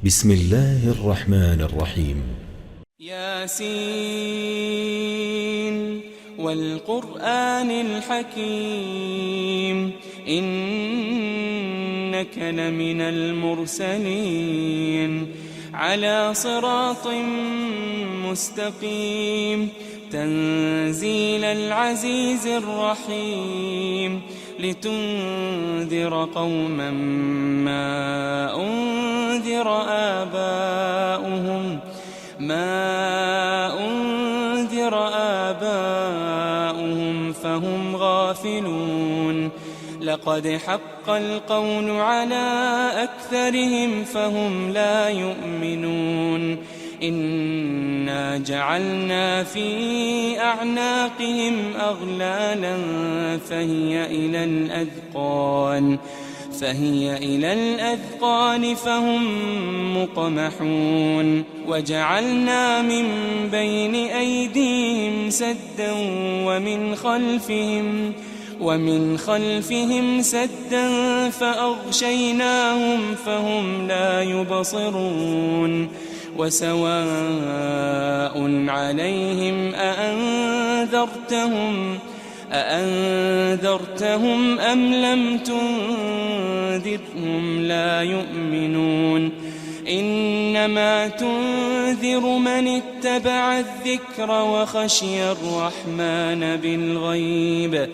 بسم الله الرحمن الرحيم. ياسين والقرآن الحكيم إنك لمن المرسلين على صراط مستقيم تنزيل العزيز الرحيم لتنذر قوما ما أنذر آباؤهم فهم غافلون لقد حق القول على أكثرهم فهم لا يؤمنون إنا جعلنا في أعناقهم أغلالا فهي إلى الأذقان فهم مقمحون وجعلنا من بين أيديهم سدا ومن خلفهم سدا فأغشيناهم فهم لا يبصرون وسواء عليهم أأنذرتهم أم لم تنذرهم لا يؤمنون إنما تنذر من اتبع الذكر وخشي الرحمن بالغيب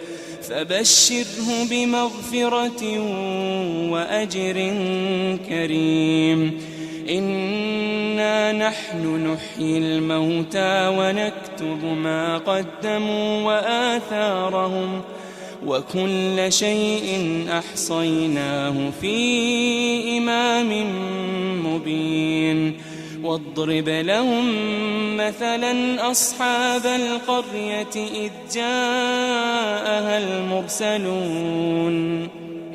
فبشره بمغفرة وأجر كريم إنا نحن نحيي الموتى ونكتب ما قدموا وآثارهم وكل شيء أحصيناه في إمام مبين واضرب لهم مثلا أصحاب القرية إذ جاءها المرسلون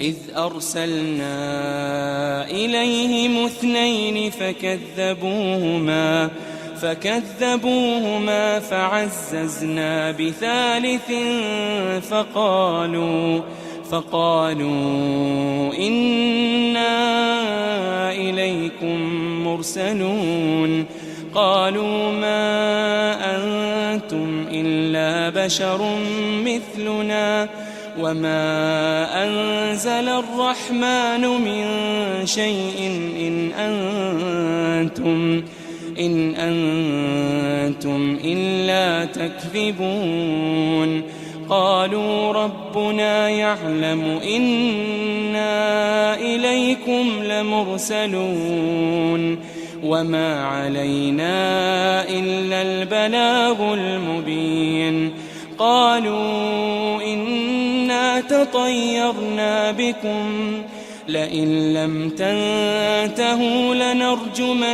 إذ أرسلنا إليهم 2 فكذبوهما فعززنا بثالث فقالوا إنا إليكم مرسلون قالوا ما أنتم إلا بشر مثلنا وما أنزل الرحمن من شيء إن أنتم إلا تكذبون قالوا ربنا يعلم إنا إليكم لمرسلون وما علينا إلا البلاغ المبين قالوا إنا تطيرنا بكم لئن لم تنتهوا لنرجمنكم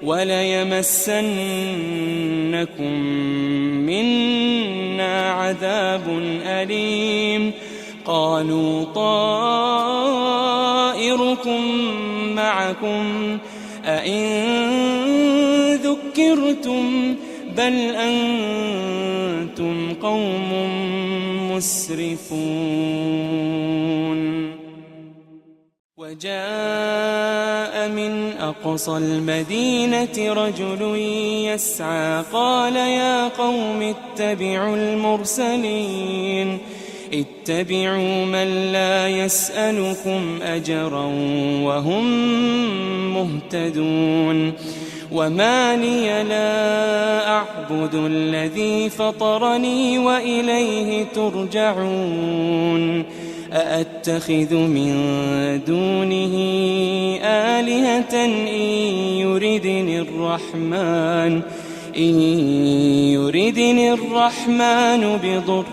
وليمسنكم منا عذاب أليم قالوا طائركم معكم أئن ذكرتم بل أنتم قوم مسرفون وجاء من أقصى المدينة رجل يسعى قال يا قوم اتبعوا المرسلين اتبعوا من لا يسألكم أجرا وهم مهتدون وما لي لا أعبد الذي فطرني وإليه ترجعون أأتخذ من دونه آلهة إن يردني الرحمن بضر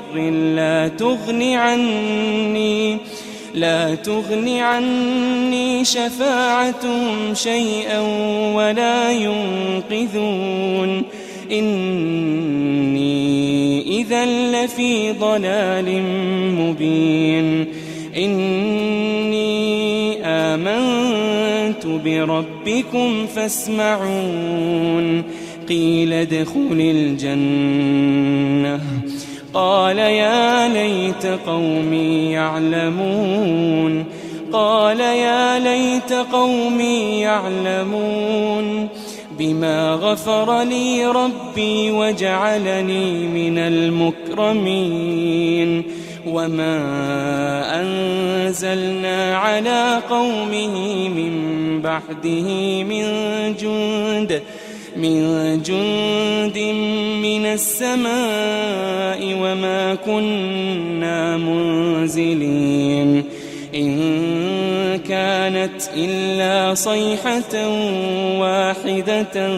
لا تغن عني شفاعتهم شيئا ولا ينقذون إني إذا لفي ضلال مبين إني آمنت بربكم فاسمعون قيل ادخل الجنة قال يا ليت قومي يعلمون قال يا ليت قومي يعلمون بما غفر لي ربي وجعلني من المكرمين وما أنزلنا على قومه من بعده من جند من السماء وما كنا منزلين إن كانت إلا صيحة واحدة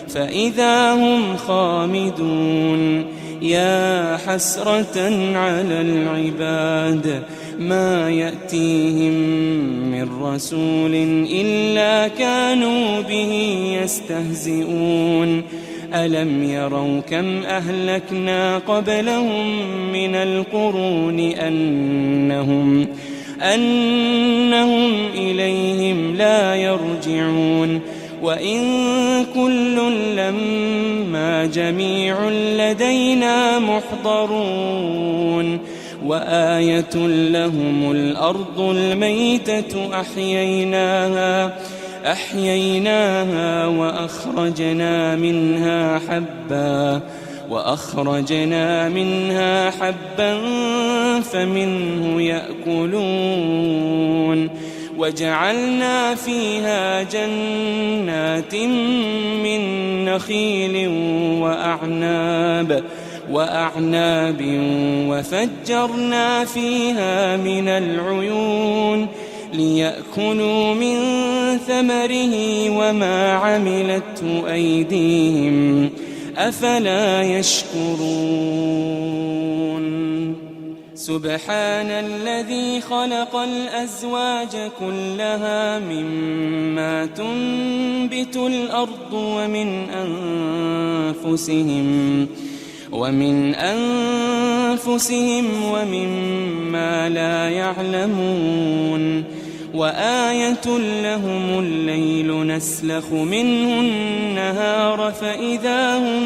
فإذا هم خامدون يا حسرة على العباد ما يأتيهم من رسول إلا كانوا به يستهزئون ألم يروا كم أهلكنا قبلهم من القرون أنهم إليهم لا يرجعون وإن كل لما جميع لدينا محضرون وآية لهم الأرض الميتة أحييناها وأخرجنا منها حبا فمنه يأكلون وجعلنا فيها جنات من نخيل وأعناب وفجرنا فيها من العيون ليأكلوا من ثمره وما عملته أيديهم أفلا يشكرون سبحان الذي خلق الأزواج كلها مما تنبت الأرض ومن أنفسهم ومما لا يعلمون وآية لهم الليل نسلخ منه النهار فإذا هم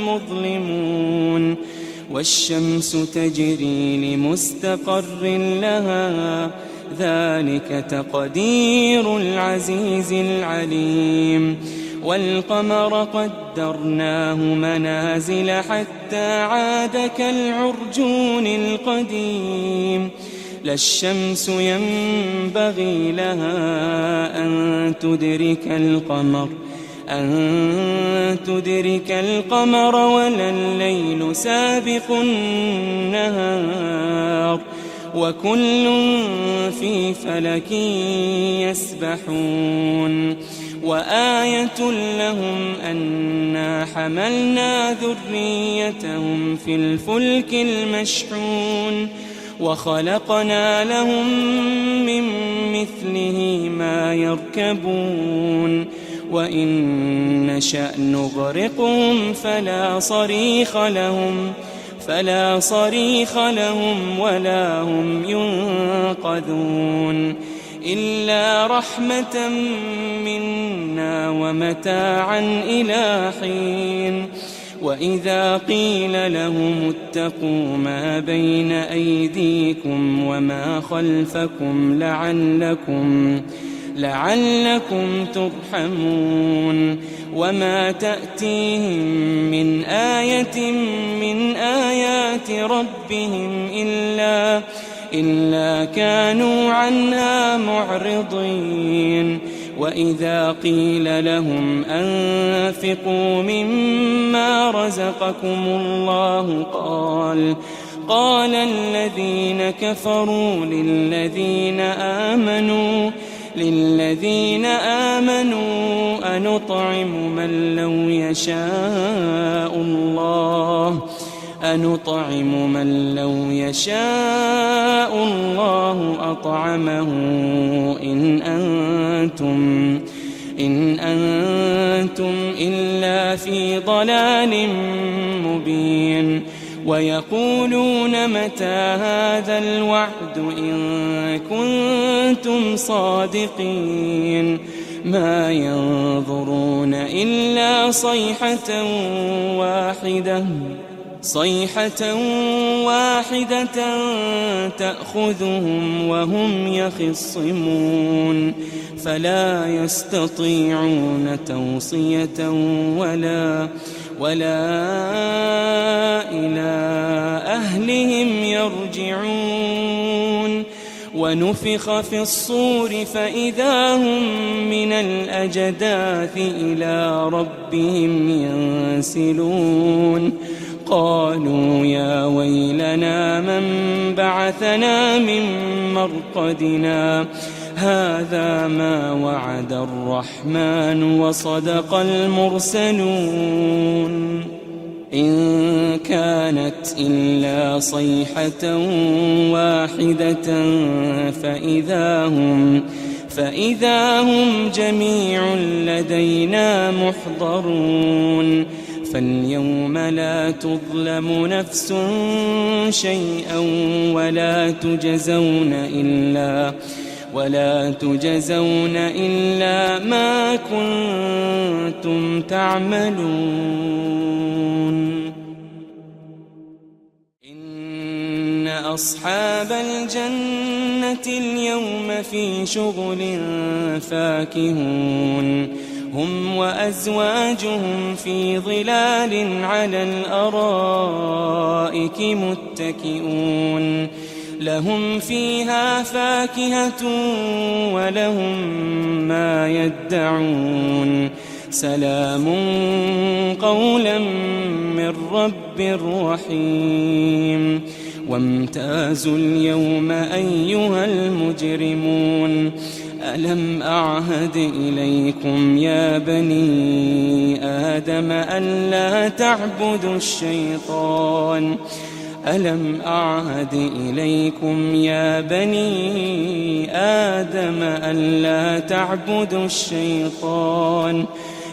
مظلمون والشمس تجري لمستقر لها ذلك تقدير العزيز العليم والقمر قدرناه منازل حتى عاد كالعرجون القديم لا الشمس ينبغي لها أن تدرك القمر ولا الليل سابق النهار وكل في فلك يسبحون وآية لهم أنا حملنا ذريتهم في الفلك المشحون وخلقنا لهم من مثله ما يركبون وإن نشأ نغرقهم فلا صريخ لهم ولا هم ينقذون إلا رحمة منا ومتاعا إلى حين وإذا قيل لهم اتقوا ما بين أيديكم وما خلفكم لعلكم ترحمون وما تأتيهم من آية من آيات ربهم إلا كانوا عنها معرضين وإذا قيل لهم أنفقوا مما رزقكم الله قال الذين كفروا للذين آمنوا أنطعم من لو يشاء الله أطعمه إن أنتم إلا في ضلال مبين ويقولون متى هذا الوعد إن كنتم صادقين ما ينظرون إلا صيحة واحدة صيحة واحدة تأخذهم وهم يخصمون فلا يستطيعون توصية ولا إلى أهلهم يرجعون ونفخ في الصور فإذا هم من الأجداث إلى ربهم ينسلون قالوا يا ويلنا من بعثنا من مرقدنا هذا ما وعد الرحمن وصدق المرسلون إن كانت إلا صيحة واحدة فإذا هم جميع لدينا محضرون فاليوم لا تظلم نفس شيئا ولا تجزون إلا ما كنتم تعملون إن أصحاب الجنة اليوم في شغل فاكهون هم وأزواجهم في ظلال على الأرائك متكئون لهم فيها فاكهة ولهم ما يدعون سلام قولا من رب رحيم وامتازوا اليوم أيها المجرمون ألم أعهد إليكم يا بني آدم ألا تعبدوا الشيطان ألم أعهد إليكم يا بني آدم ألا تعبدوا الشيطان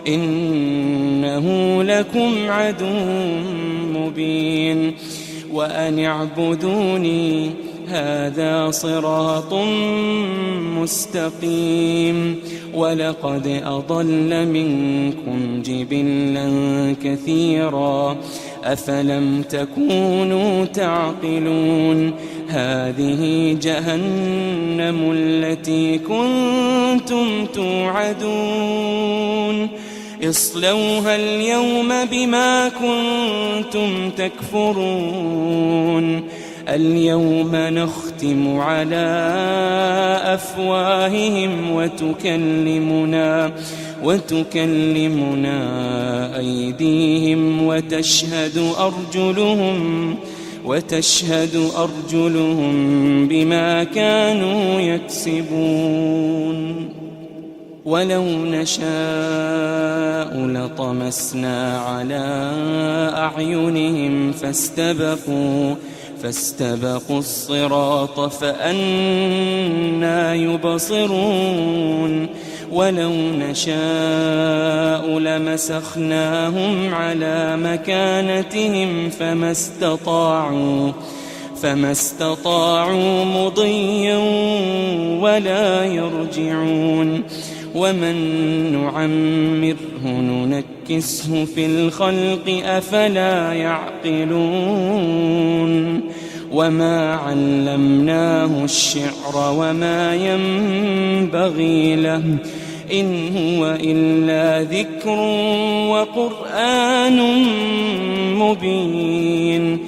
إنه لكم عدو مبين وأن اعبدوني هذا صراط مستقيم ولقد أضل منكم جبلا كثيرا أفلم تكونوا تعقلون هذه جهنم التي كنتم توعدون اصلوها اليوم بما كنتم تكفرون اليوم نختم على أفواههم وتكلمنا أيديهم وتشهد أرجلهم بما كانوا يكسبون ولو نشاء لطمسنا على أعينهم فاستبقوا الصراط فأنى يبصرون ولو نشاء لمسخناهم على مكانتهم فما استطاعوا مضيا ولا يرجعون ومن نعمره ننكسه في الخلق أفلا يعقلون وما علمناه الشعر وما ينبغي له إن هو إلا ذكر وقرآن مبين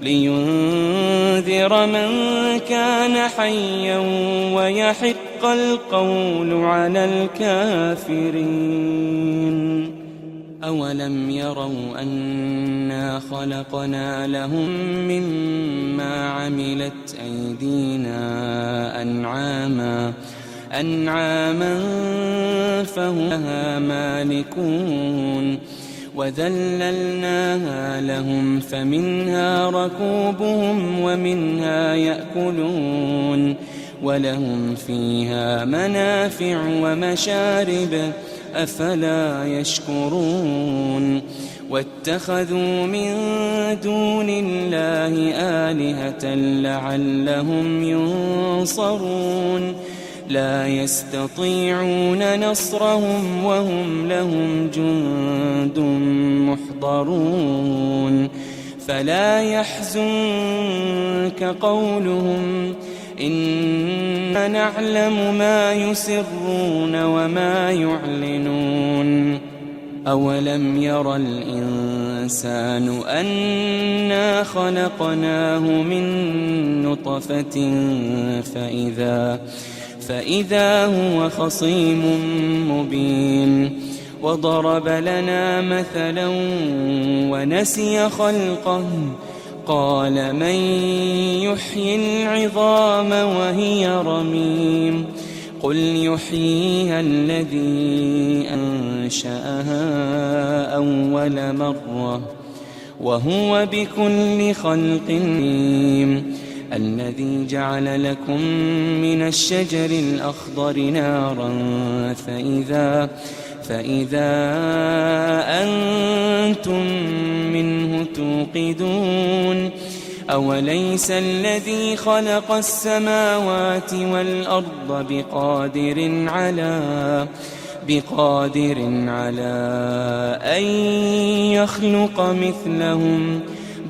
لينذر من كان حيا ويحق القول على الكافرين أولم يروا أنا خلقنا لهم مما عملت أيدينا أنعاما فهم لها مالكون وذللناها لهم فمنها ركوبهم ومنها يأكلون ولهم فيها منافع ومشارب أفلا يشكرون واتخذوا من دون الله آلهة لعلهم ينصرون لا يستطيعون نصرهم وهم لهم جند محضرون فلا يحزنك قولهم إنا نعلم ما يسرون وما يعلنون أولم ير الإنسان أنا خلقناه من نطفة فإذا هو خصيم مبين وضرب لنا مثلا ونسي خلقه قال من يحيي العظام وهي رميم قل يحييها الذي أنشأها أول مرة وهو بكل خلق عليم الذي جعل لكم من الشجر الأخضر نارا فإذا أنتم منه توقدون أوليس الذي خلق السماوات والأرض بقادر على أن يخلق مثلهم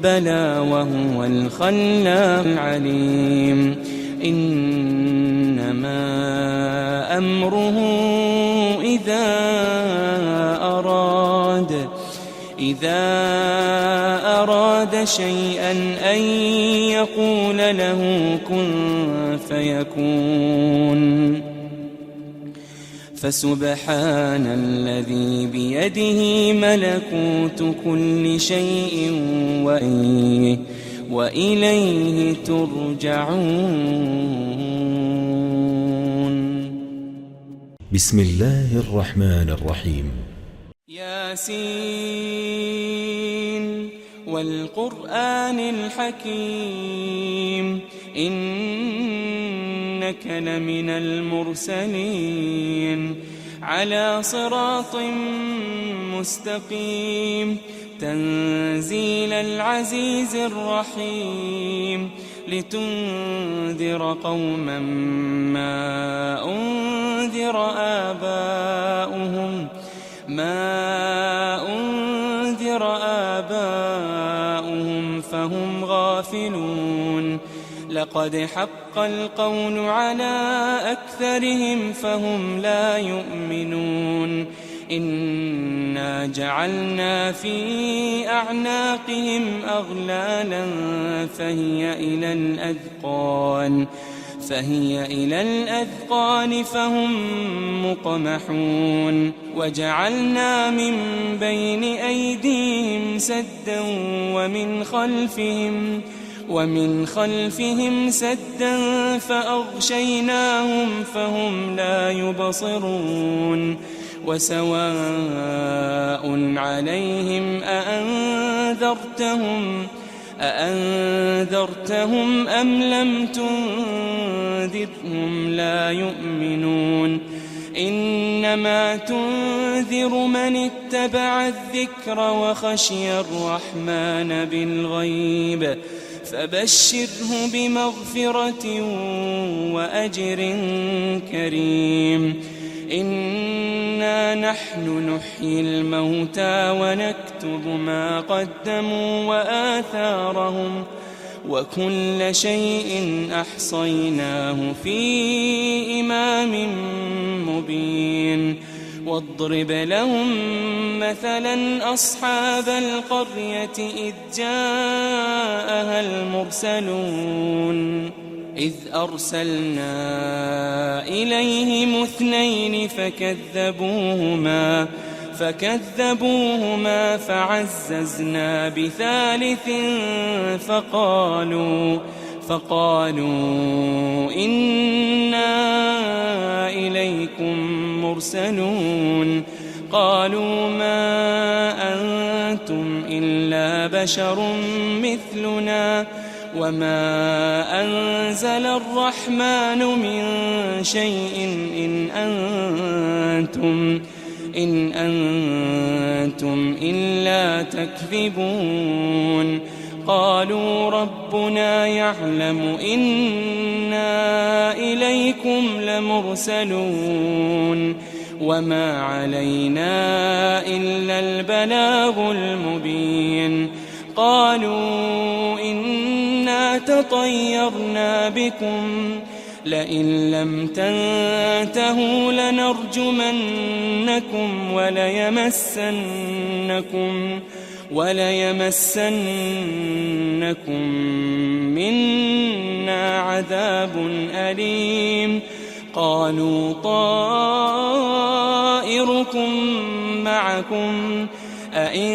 بلى وهو الخلاق العليم إنما أمره إذا أراد شيئا أن يقول له كن فيكون فسبحان الذي بيده ملكوت كل شيء وإليه ترجعون. بسم الله الرحمن الرحيم. ياسين والقرآن الحكيم إنك لمن المرسلين على صراط مستقيم تنزيل العزيز الرحيم لتنذر قوما ما أنذر آباؤهم فهم غافلون لقد حق القول على أكثرهم فهم لا يؤمنون إنا جعلنا في أعناقهم أغلالا فهي إلى الأذقان فهم مقمحون وجعلنا من بين أيديهم سدا ومن خلفهم سدا فأغشيناهم فهم لا يبصرون وسواء عليهم أأنذرتهم أم لم تنذرهم لا يؤمنون إنما تنذر من اتبع الذكر وخشي الرحمن بالغيب فبشره بمغفرة وأجر كريم إنا نحن نحيي الموتى ونكتب ما قدموا وآثارهم وكل شيء أحصيناه في إمام مبين واضرب لهم مثلا أصحاب القرية إذ جاءها المرسلون إذ أرسلنا إليهم اثنين فكذبوهما فعززنا بثالث فقالوا إنا إليكم مرسلون قالوا ما أنتم إلا بشر مثلنا وما أنزل الرحمن من شيء إن أنتم إلا تكذبون قالوا ربنا يعلم إنا إليكم لمرسلون وما علينا إلا البلاغ المبين قالوا إنا تطيرنا بكم لئن لم تنتهوا لنرجمنكم وليمسنكم منا عذاب أليم قالوا طائركم معكم أئن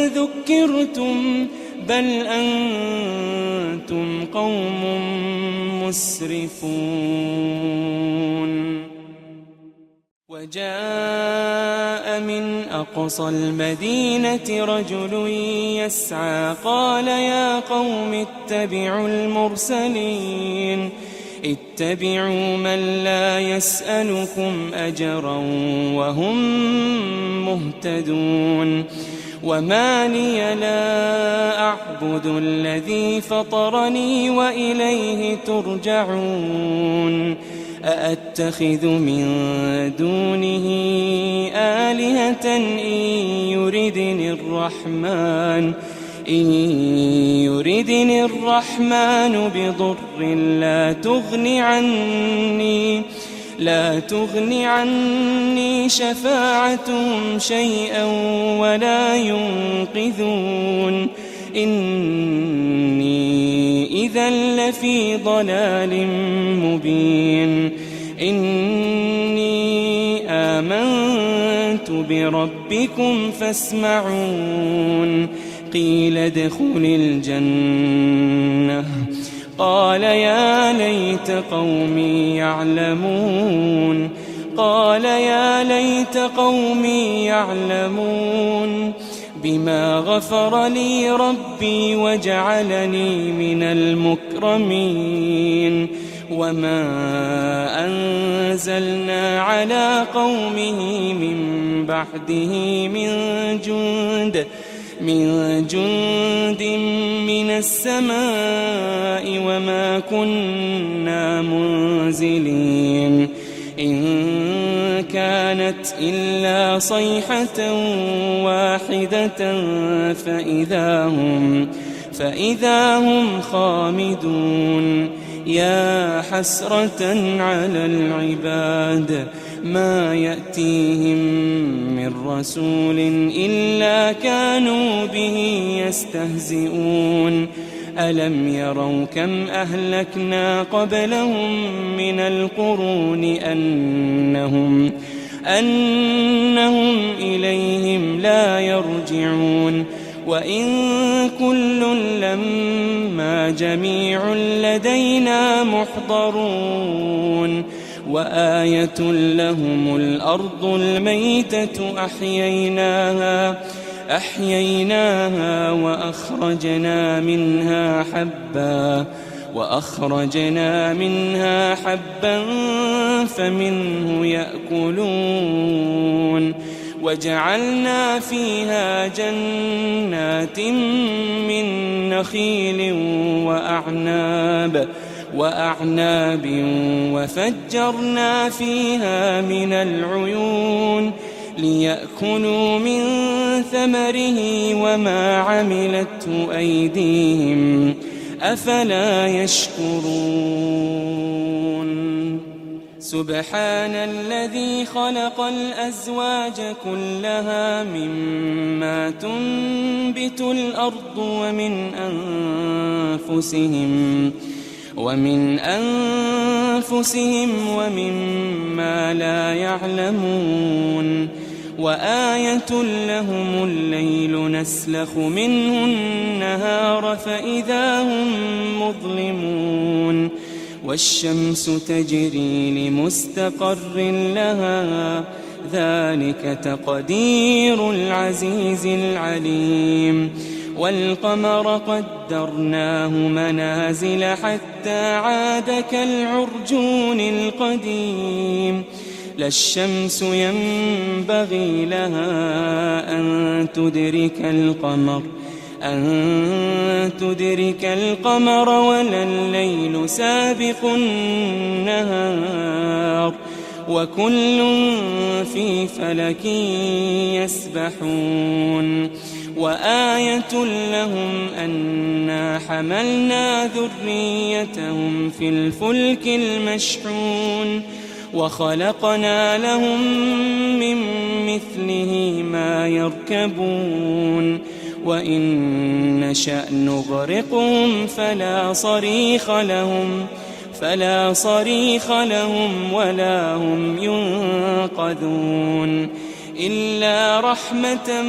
ذكرتم بل أنتم قوم مسرفون وجاء من أقصى المدينة رجل يسعى قال يا قوم اتبعوا المرسلين اتبعوا من لا يسألكم أجرا وهم مهتدون وما لي لا أعبد الذي فطرني وإليه ترجعون أأتخذ من دونه آلهة إن يردني الرحمن بضر لا تغن عني شفاعتهم شيئا ولا ينقذون إني إذا لفي ضلال مبين إني آمنت بربكم فاسمعون قيل ادخل الجنة قال يا ليت قومي يعلمون بما غفر لي ربي وجعلني من المكرمين وما أنزلنا على قومه من بعده من جند من السماء وما كنا منزلين إن كانت إلا صيحة واحدة فإذا هم خامدون يا حسرة على العباد ما يأتيهم من رسول إلا كانوا به يستهزئون ألم يروا كم أهلكنا قبلهم من القرون أنهم إليهم لا يرجعون وإن كل لما جميع لدينا محضرون وآية لهم الأرض الميتة أحييناها وأخرجنا منها حبا فمنه يأكلون وجعلنا فيها جنات من نخيل وأعناب وفجرنا فيها من العيون ليأكلوا من ثمره وما عملته أيديهم أفلا يشكرون سبحان الذي خلق الأزواج كلها مما تنبت الأرض ومن أنفسهم ومما لا يعلمون وآية لهم الليل نسلخ منه النهار فإذا هم مظلمون والشمس تجري لمستقر لها ذلك تقدير العزيز العليم والقمر قدرناه منازل حتى عاد كالعرجون القديم لا الشمس ينبغي لها أن تدرك القمر أن تدرك القمر ولا الليل سابق النهار وكل في فلك يسبحون وآية لهم أنا حملنا ذريتهم في الفلك المشحون وخلقنا لهم من مثله ما يركبون وإن نشأ نغرقهم فلا صريخ لهم ولا هم ينقذون إلا رحمة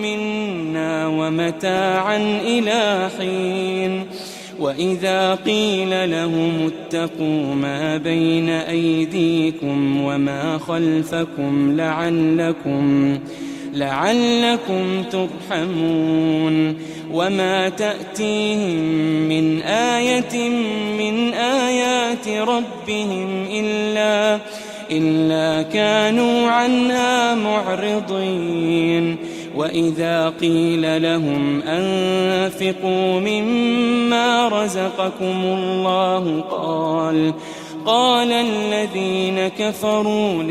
منا ومتاعا إلى حين وإذا قيل لهم اتقوا ما بين أيديكم وما خلفكم لعلكم ترحمون وما تأتيهم من آية من آيات ربهم إلا كانوا عنها معرضين وإذا قيل لهم أنفقوا مما رزقكم الله قال الذين كفروا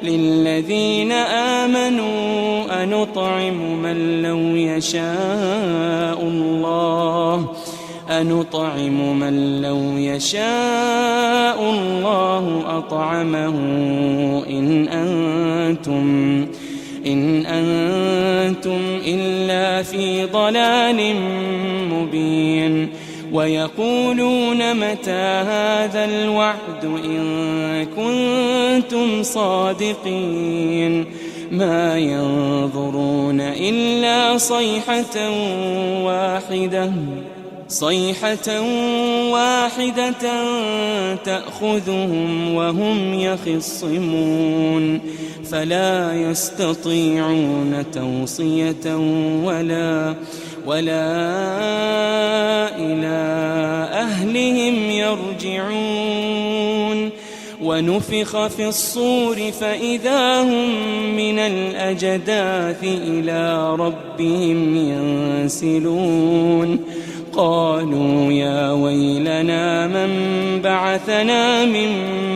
للذين آمنوا أنطعم من لو يشاء الله أطعمه إن أنتم إلا في ضلال مبين ويقولون متى هذا الوعد إن كنتم صادقين ما ينظرون إلا صيحة واحدة تأخذهم وهم يخصمون فلا يستطيعون توصية ولا إلى أهلهم يرجعون ونفخ في الصور فإذا هم من الأجداث إلى ربهم ينسلون قالوا يا ويلنا من بعثنا من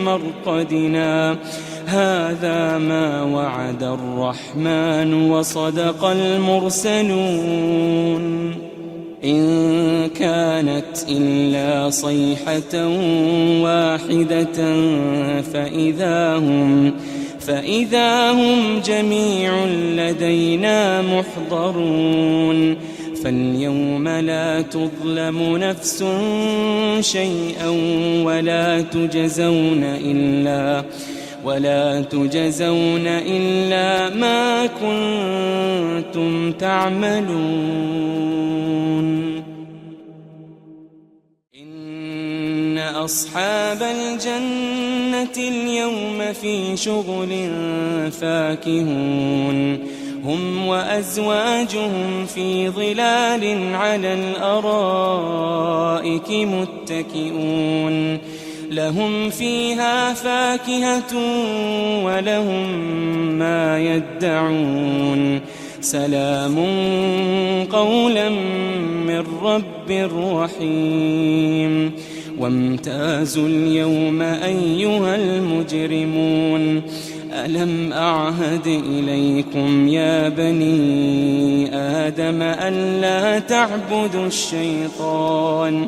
مرقدنا هذا ما وعد الرحمن وصدق المرسلون إن كانت إلا صيحة واحدة فإذا هم جميع لدينا محضرون فاليوم لا تظلم نفس شيئا ولا تجزون إلا ما كنتم تعملون إن أصحاب الجنة اليوم في شغل فاكهون هم وأزواجهم في ظلال على الأرائك متكئون لهم فيها فاكهة ولهم ما يدعون سلام قولا من رب رحيم وامتازوا اليوم أيها المجرمون ألم أعهد إليكم يا بني آدم ألا تعبدوا الشيطان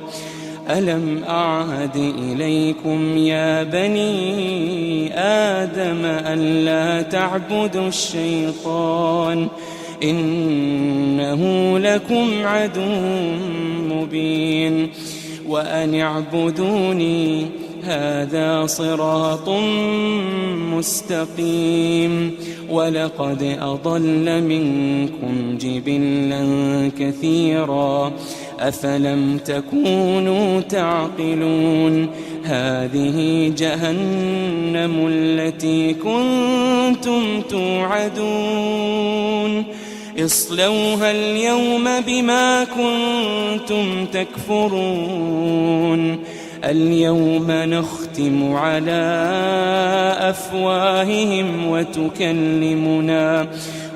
ألم أعهد إليكم يا بني آدم ألا تعبدوا الشيطان إنه لكم عدو مبين وأن اعبدوني هذا صراط مستقيم ولقد أضل منكم جبلا كثيرا أفلم تكونوا تعقلون هذه جهنم التي كنتم توعدون اصلوها اليوم بما كنتم تكفرون اليوم نختم على أفواههم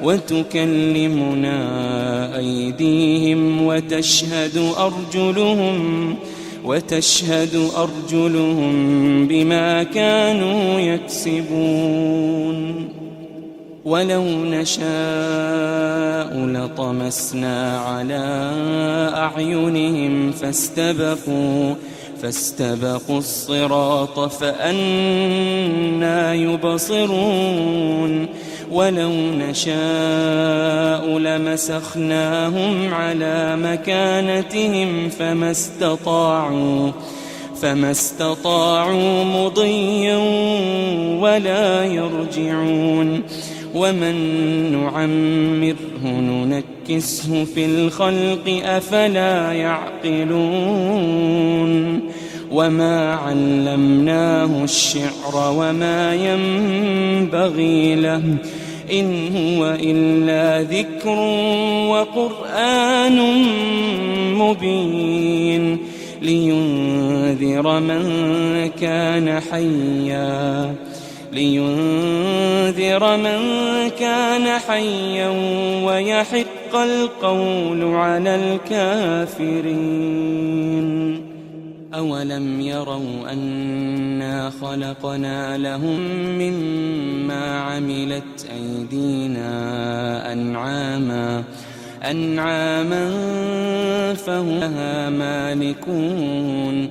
وتكلمنا أيديهم وتشهد أرجلهم بما كانوا يكسبون ولو نشاء لطمسنا على أعينهم فاستبقوا الصراط فأنى يبصرون ولو نشاء لمسخناهم على مكانتهم فما استطاعوا مضيا ولا يرجعون ومن نعمره ننكسه في الخلق أفلا يعقلون وما علمناه الشعر وما ينبغي له إن هو إلا ذكر وقرآن مبين لينذر من كان حيا ويحق القول على الكافرين أولم يروا أنا خلقنا لهم مما عملت أيدينا أنعاما فهم لها مالكون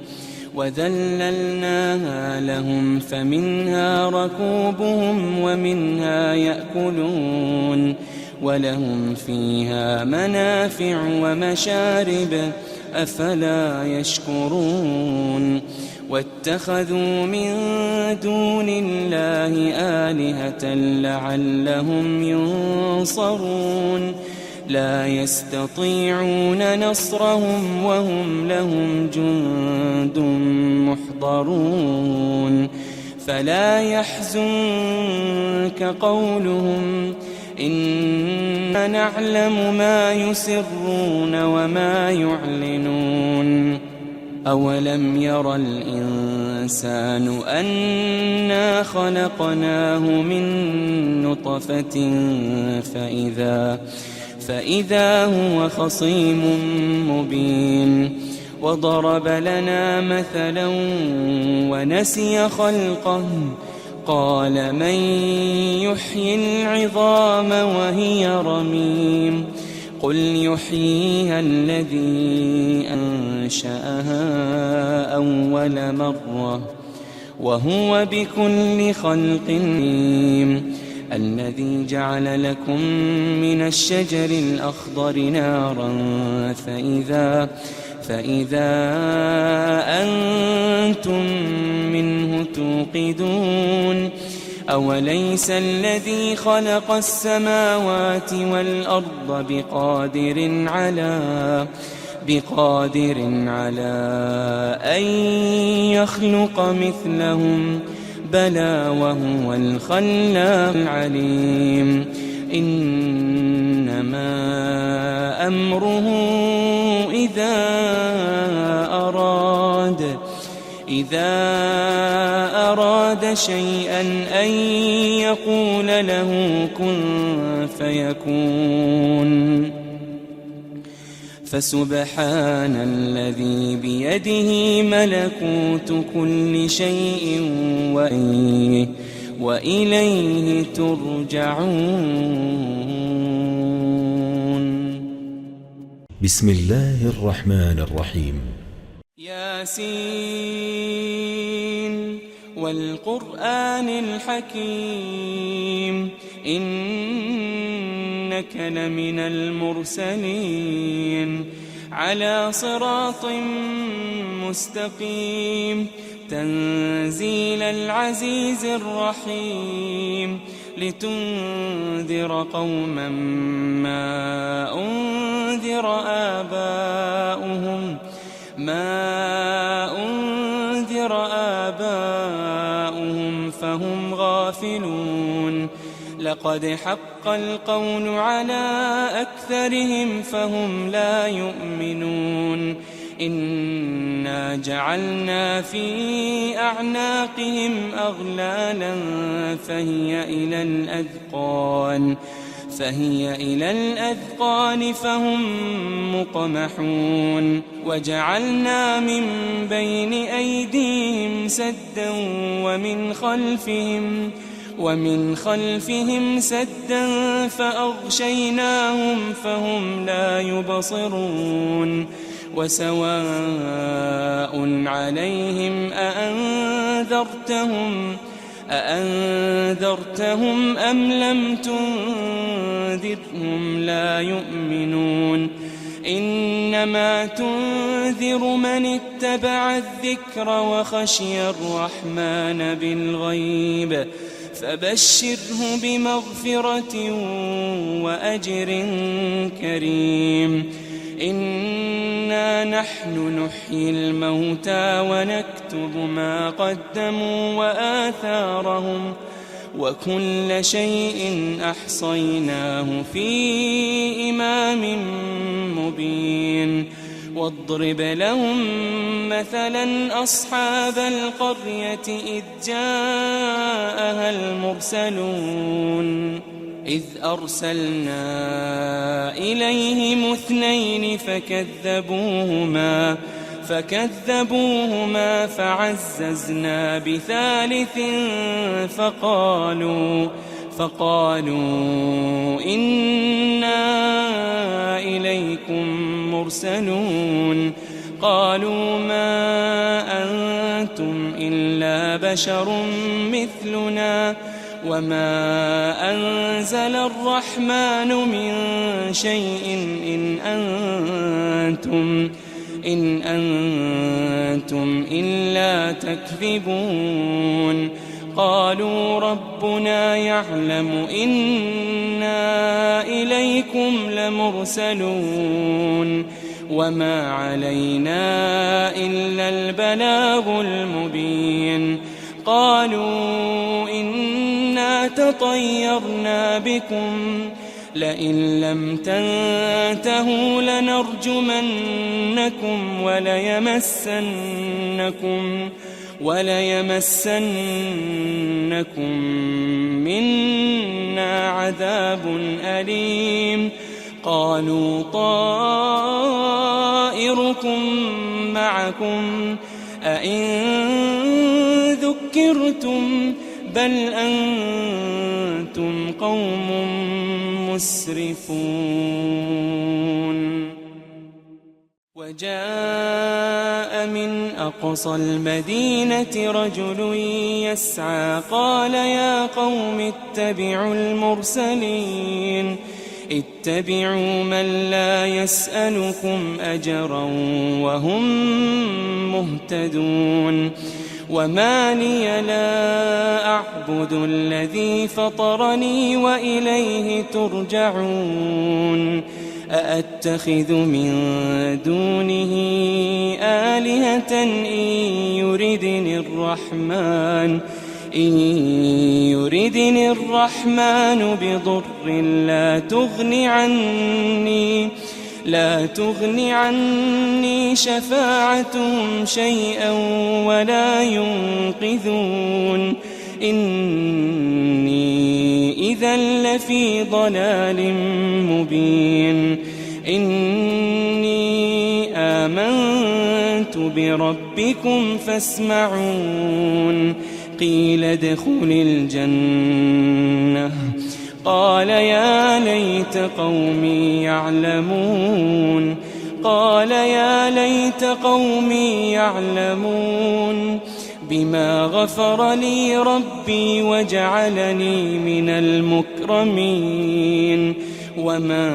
وذللناها لهم فمنها ركوبهم ومنها يأكلون ولهم فيها منافع ومشارب أفلا يشكرون واتخذوا من دون الله آلهة لعلهم ينصرون لا يستطيعون نصرهم وهم لهم جند محضرون فلا يحزنك قولهم إنا نعلم ما يسرون وما يعلنون أولم ير الإنسان أنا خلقناه من نطفة فإذا هو خصيم مبين وضرب لنا مثلا ونسي خلقه قال من يحيي العظام وهي رميم قل يحييها الذي أنشأها أول مرة وهو بكل خلق عليم الذي جعل لكم من الشجر الأخضر نارا فإذا أنتم منه توقدون أوليس الذي خلق السماوات والأرض بقادر على أن يخلق مثلهم بلى وهو الخلاق العليم إنما أمره إذا أراد شيئا أن يقول له كن فيكون فسبحان الذي بيده ملكوت كل شيء وإليه ترجعون. بسم الله الرحمن الرحيم. ياسين والقرآن الحكيم إنك لمن المرسلين على صراط مستقيم تنزيل العزيز الرحيم لتنذر قوما ما أنذر آباؤهم فهم غافلون لقد حق القول على أكثرهم فهم لا يؤمنون إنا جعلنا في أعناقهم أغلالا فهي إلى الأذقان فهي إلى الأذقان فهم مقمحون وجعلنا من بين أيديهم سدا ومن خلفهم سدا فأغشيناهم فهم لا يبصرون وسواء عليهم أأنذرتهم أم لم تنذرهم لا يؤمنون إنما تنذر من اتبع الذكر وخشي الرحمن بالغيب فبشره بمغفرة وأجر كريم إنا نحن نحيي الموتى ونكتب ما قدموا وآثارهم وكل شيء أحصيناه في إمام مبين واضرب لهم مثلا أصحاب القرية إذ جاءها المرسلون إذ أرسلنا إليهم 2 فكذبوهما فعززنا ب3 فقالوا إنا إليكم مرسلون قالوا ما أنتم إلا بشر مثلنا وما أنزل الرحمن من شيء إن أنتم إلا تكذبون قالوا ربنا يعلم إنا إليكم لمرسلون وما علينا إلا البلاغ المبين قالوا إنا تطيرنا بكم لئن لم تنتهوا لنرجمنكم وليمسنكم منا عذاب أليم قالوا طائركم معكم أئن ذكرتم بل أنتم قوم مسرفون وجاء من أقصى المدينة رجل يسعى قال يا قوم اتبعوا المرسلين اتبعوا من لا يسألكم أجرا وهم مهتدون وما لي لا أعبد الذي فطرني وإليه ترجعون أأتخذ من دونه آلهة إن يردني الرحمن بضر لا تغني عني شفاعتهم شيئا ولا ينقذون إني إذا لفي ضلال مبين إني آمنت بربكم فاسمعون قيل ادخل الجنة قال يا ليت قومي يعلمون بما غفر لي ربي وجعلني من المكرمين وما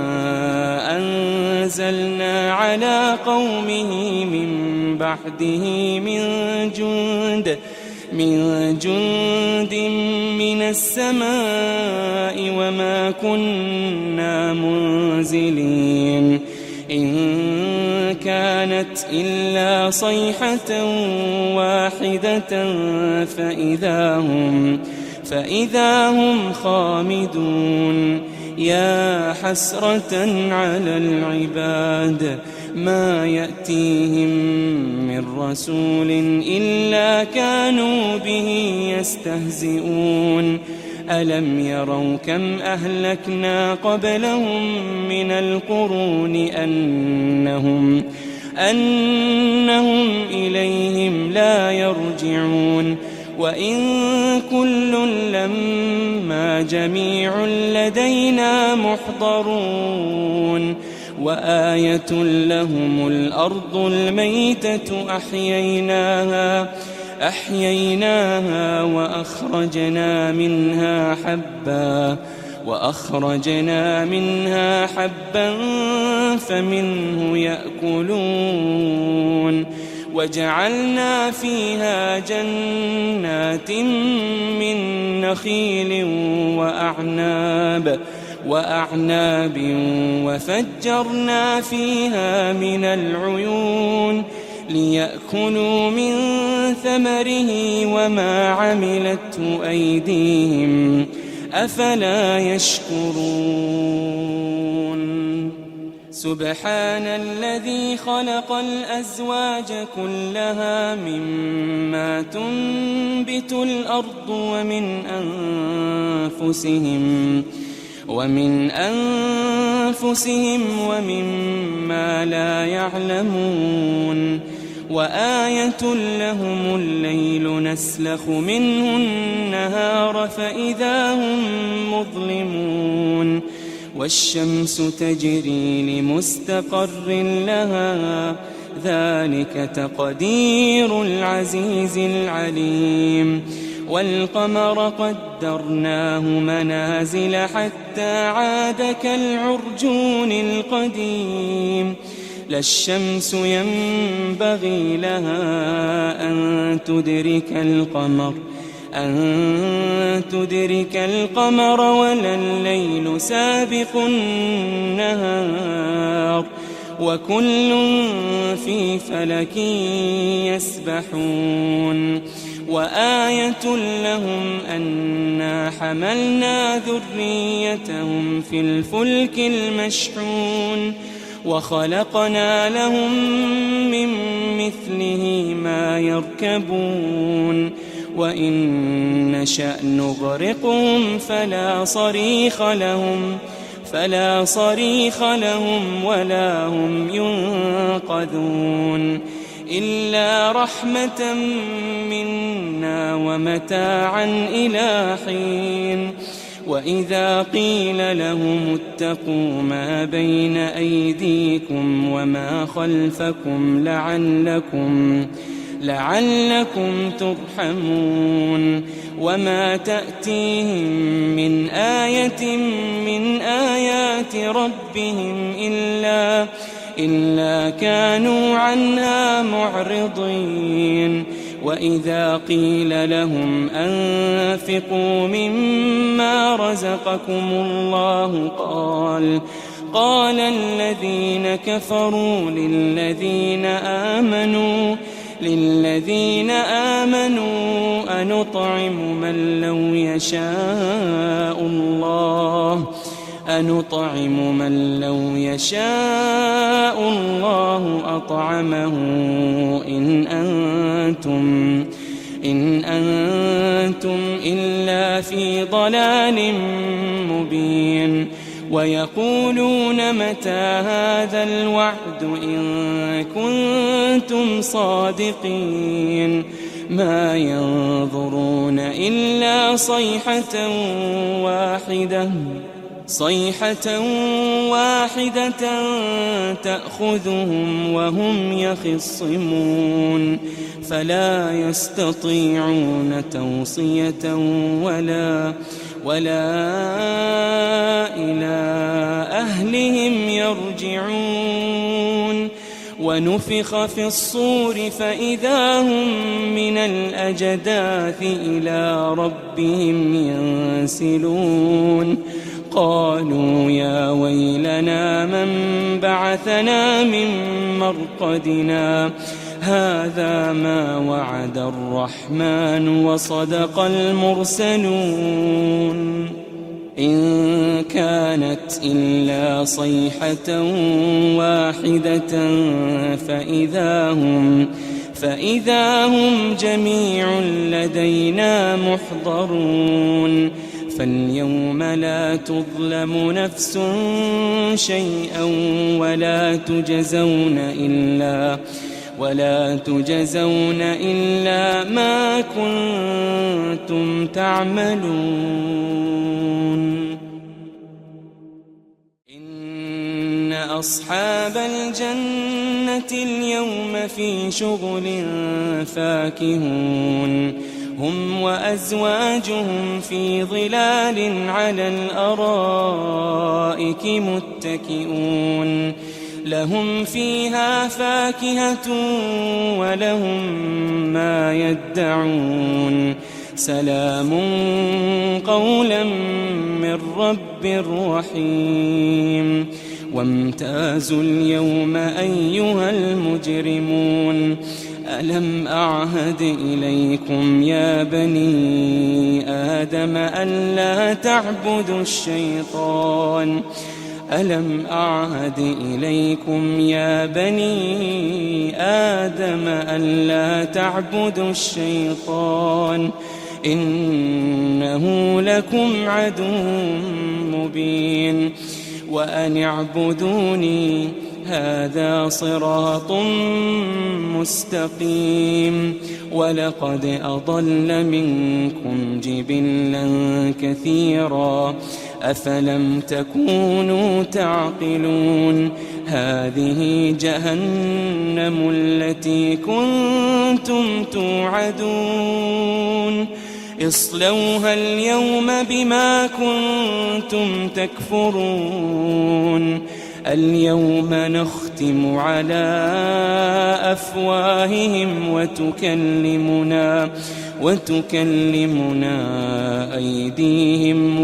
أنزلنا على قومه من بعده من جند من السماء وما كنا منزلين إن كانت إلا صيحة واحدة فإذا هم خامدون يا حسرة على العباد ما يأتيهم من رسول إلا كانوا به يستهزئون ألم يروا كم أهلكنا قبلهم من القرون أنهم إليهم لا يرجعون وإن كل لما جميع لدينا محضرون وآية لهم الأرض الميتة أحييناها وأخرجنا منها حبا فمنه يأكلون وجعلنا فيها جنات من نخيل وأعناب وفجرنا فيها من العيون ليأكلوا من ثمره وما عملته أيديهم أفلا يشكرون سبحان الذي خلق الأزواج كلها مما تنبت الأرض ومن أنفسهم ومما لا يعلمون وآية لهم الليل نسلخ منه النهار فإذا هم مظلمون والشمس تجري لمستقر لها ذلك تقدير العزيز العليم والقمر قدرناه منازل حتى عاد كالعرجون القديم لا الشمس ينبغي لها أن تدرك القمر ولا الليل سابق النهار وكل في فلك يسبحون وآية لهم أنا حملنا ذريتهم في الفلك المشحون وخلقنا لهم من مثله ما يركبون وإن نشأ نغرقهم فلا صريخ لهم ولا هم ينقذون إلا رحمة منا ومتاعا إلى حين وإذا قيل لهم اتقوا ما بين أيديكم وما خلفكم لعلكم ترحمون وما تأتيهم من آية من آيات ربهم إلا كانوا عنها معرضين وإذا قيل لهم أنفقوا مما رزقكم الله قال الذين كفروا للذين آمنوا أنطعم من لو يشاء الله أطعمه إن أنتم إلا في ضلال مبين ويقولون متى هذا الوعد إن كنتم صادقين ما ينظرون إلا صيحة واحدة تأخذهم وهم يخصمون فلا يستطيعون توصية ولا إلى أهلهم يرجعون ونفخ في الصور فإذا هم من الأجداث إلى ربهم ينسلون قالوا يا ويلنا من بعثنا من مرقدنا هذا ما وعد الرحمن وصدق المرسلون إن كانت إلا صيحة واحدة فإذا هم جميع لدينا محضرون فاليوم لا تظلم نفس شيئا ولا تجزون إلا ما كنتم تعملون. إن أصحاب الجنة اليوم في شغل فاكهون هم وأزواجهم في ظلال على الأرائك متكئون لهم فيها فاكهة ولهم ما يدعون سلام قولا من رب رحيم. وامتازوا اليوم أيها المجرمون ألم أعهد إليكم يا بني آدم ألا تعبدوا الشيطان ألم أعهد إليكم يا بني آدم ألا تعبدوا الشيطان إنه لكم عدو مبين وأن اعبدوني هذا صراط مستقيم. ولقد أضل منكم جبلا كثيرا أفلم تكونوا تعقلون. هذه جهنم التي كنتم توعدون اصلوها اليوم بما كنتم تكفرون. اليوم نختم على أفواههم وتكلمنا أيديهم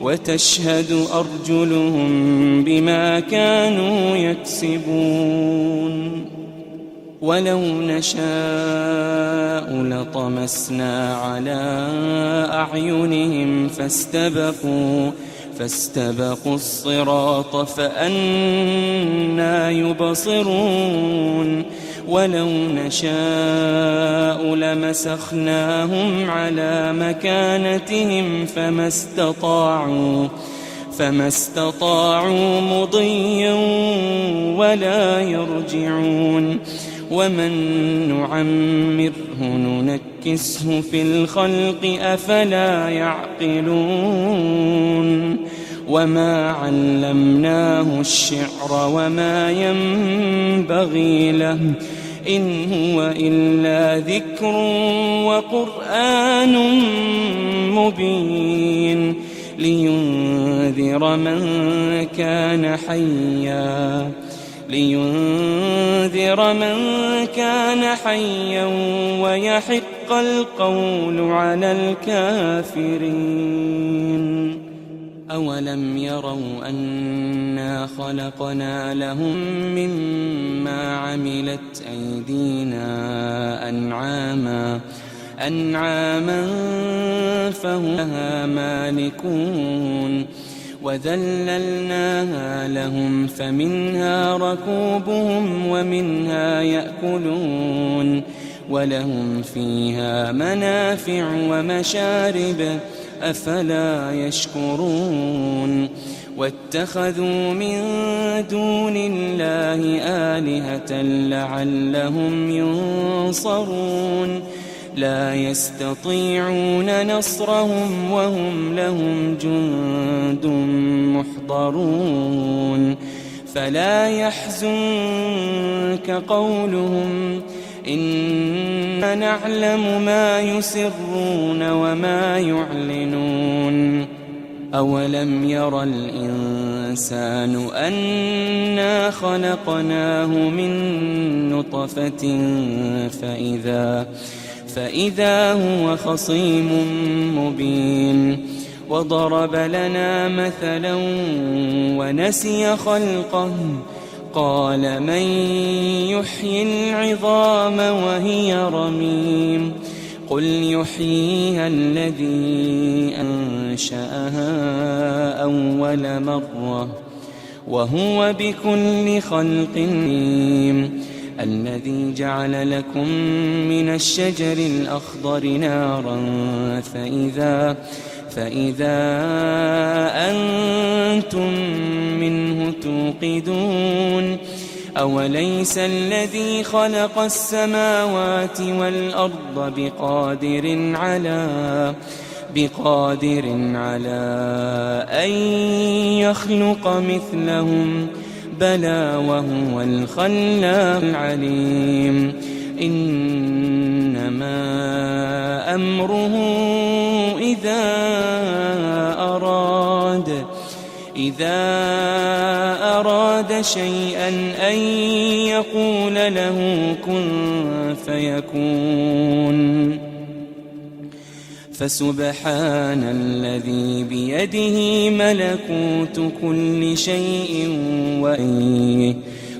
وتشهد أرجلهم بما كانوا يكسبون. ولو نشاء لطمسنا على أعينهم فاستبقوا الصراط فأنى يبصرون. ولو نشاء لمسخناهم على مكانتهم فما استطاعوا مضيا ولا يرجعون. ومن نعمره ننكسه في الخلق أفلا يعقلون. وما علمناه الشعر وما ينبغي له إن هو إلا ذكر وقرآن مبين لينذر من كان حيا ويحق القول على الكافرين. أولم يروا أنا خلقنا لهم مما عملت أيدينا أنعاما فهم لها مالكون وذللناها لهم فمنها ركوبهم ومنها يأكلون ولهم فيها منافع ومشارب أفلا يشكرون. واتخذوا من دون الله آلهة لعلهم ينصرون لا يستطيعون نصرهم وهم لهم جند محضرون. فلا يحزنك قولهم إنا نعلم ما يسرون وما يعلنون. أولم ير الإنسان أنا خلقناه من نطفة فإذا هو خصيم مبين. وضرب لنا مثلا ونسي خلقه قال من يحيي العظام وهي رميم قل يحييها الذي أنشأها أول مرة وهو بكل خلق عليم. الذي جعل لكم من الشجر الأخضر نارا فإذا أنتم منه توقدون أوليس الذي خلق السماوات والأرض بقادر على أن يخلق مثلهم بلى وهو الخلاق العليم إنما أمره إذا أراد شيئا أن يقول له كن فيكون فسبحان الذي بيده ملكوت كل شيء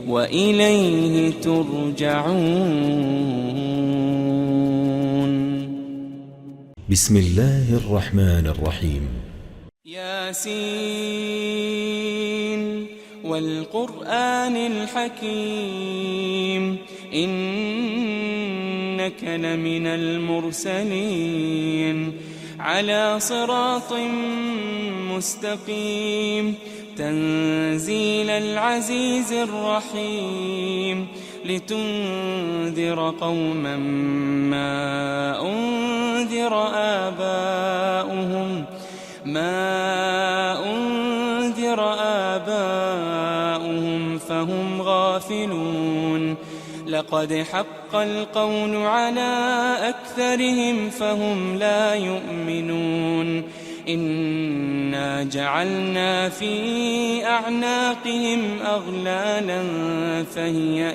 وإليه ترجعون. بسم الله الرحمن الرحيم. ياسين والقرآن الحكيم إنك لمن المرسلين على صراط مستقيم تنزيل العزيز الرحيم لتنذر قوما ما أنذر آباؤهم فهم غافلون لقد حق القول على أكثرهم فهم لا يؤمنون إنا جعلنا في أعناقهم أغلالا فهي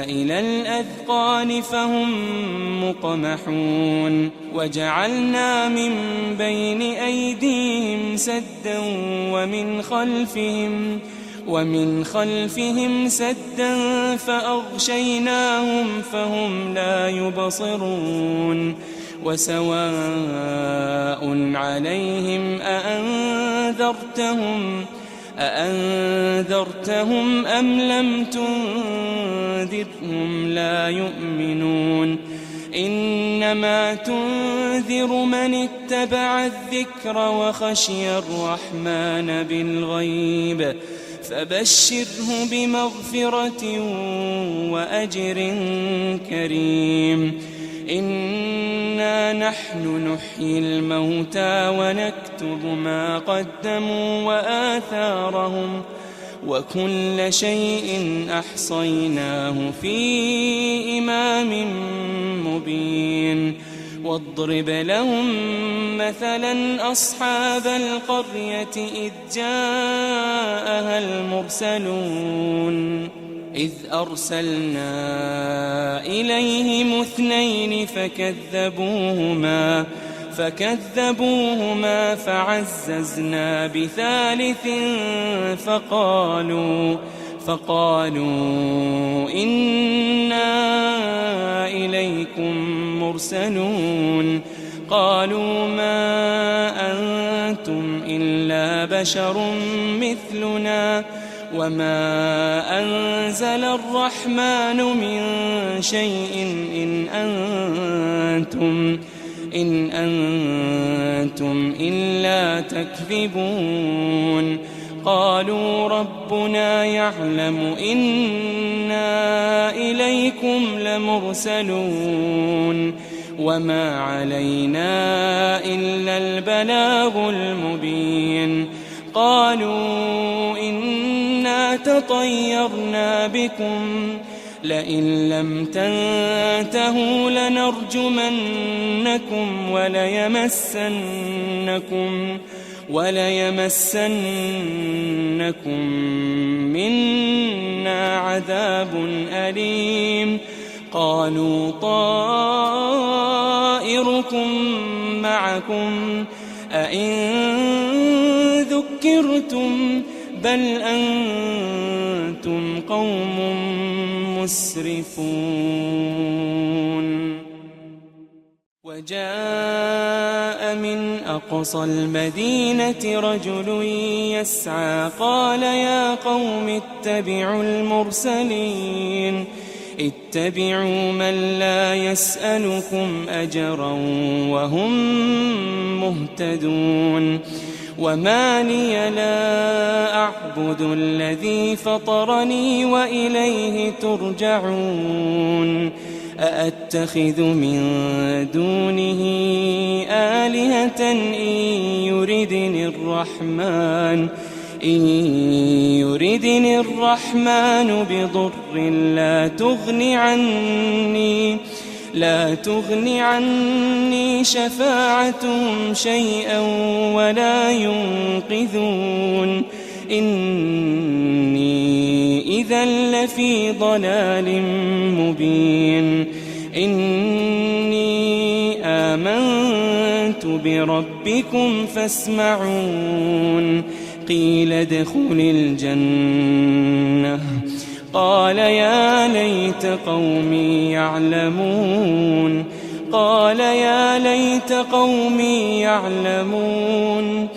إلى الأذقان فهم مقمحون وجعلنا من بين أيديهم سدا ومن خلفهم سدا فأغشيناهم فهم لا يبصرون وسواء عليهم أأنذرتهم أم لم تنذرهم لا يؤمنون إنما تنذر من اتبع الذكر وخشي الرحمن بالغيب فبشره بمغفرة وأجر كريم إنا نحن نحيي الموتى ونكتب ما قدموا وآثارهم وكل شيء أحصيناه في إمام مبين واضرب لهم مثلا أصحاب القرية إذ جاءها المرسلون إذ أرسلنا إليهم 2 فكذبوهما فعززنا بثالث فقالوا إنا إليكم مرسلون قالوا ما أنتم إلا بشر مثلنا وما أنزل الرحمن من شيء إن أنتم إلا تكذبون قالوا ربنا يعلم إنا إليكم لمرسلون وما علينا إلا البلاغ المبين قالوا إنا تطيرنا بكم لئن لم تنتهوا لنرجمنكم وليمسنكم منا عذاب أليم قالوا طائركم معكم أئن ذكرتم بل أنتم قوم مسرفون وجاء من أقصى المدينة رجل يسعى قال يا قوم اتبعوا المرسلين اتبعوا من لا يسألكم أجرا وهم مهتدون وما لي لا أعبد الذي فطرني وإليه ترجعون أأتخذ من دونه آلهة إن يردني الرحمن بضر لا تغن عني شفاعتهم شيئا ولا ينقذون إني إذا لفي ضلال مبين إني آمنت بربكم فاسمعون قيل ادخل الجنة قال يا ليت قومي يعلمون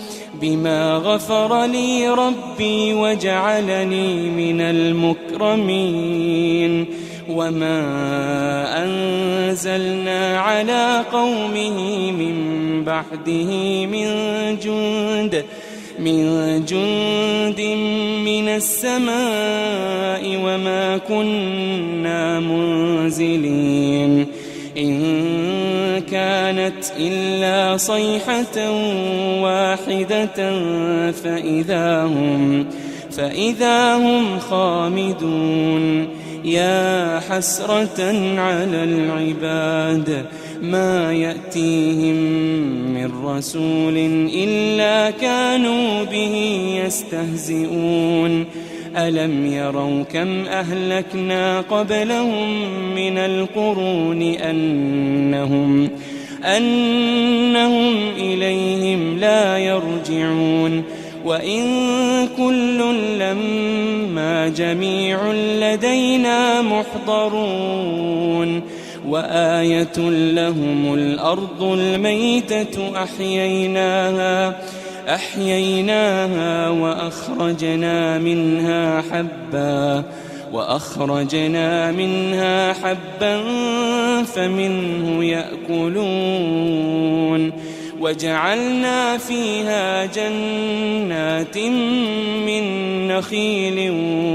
بما غفر لي ربي وجعلني من المكرمين وما أنزلنا على قومه من بعده من جند من السماء وما كنا منزلين إن كانت إلا صيحة واحدة فإذا هم خامدون يا حسرة على العباد ما يأتيهم من رسول إلا كانوا به يستهزئون ألم يروا كم أهلكنا قبلهم من القرون أنهم إليهم لا يرجعون وإن كل لما جميع لدينا محضرون وآية لهم الأرض الميتة أحييناها وأخرجنا منها حبا فمنه يأكلون وجعلنا فيها جنات من نخيل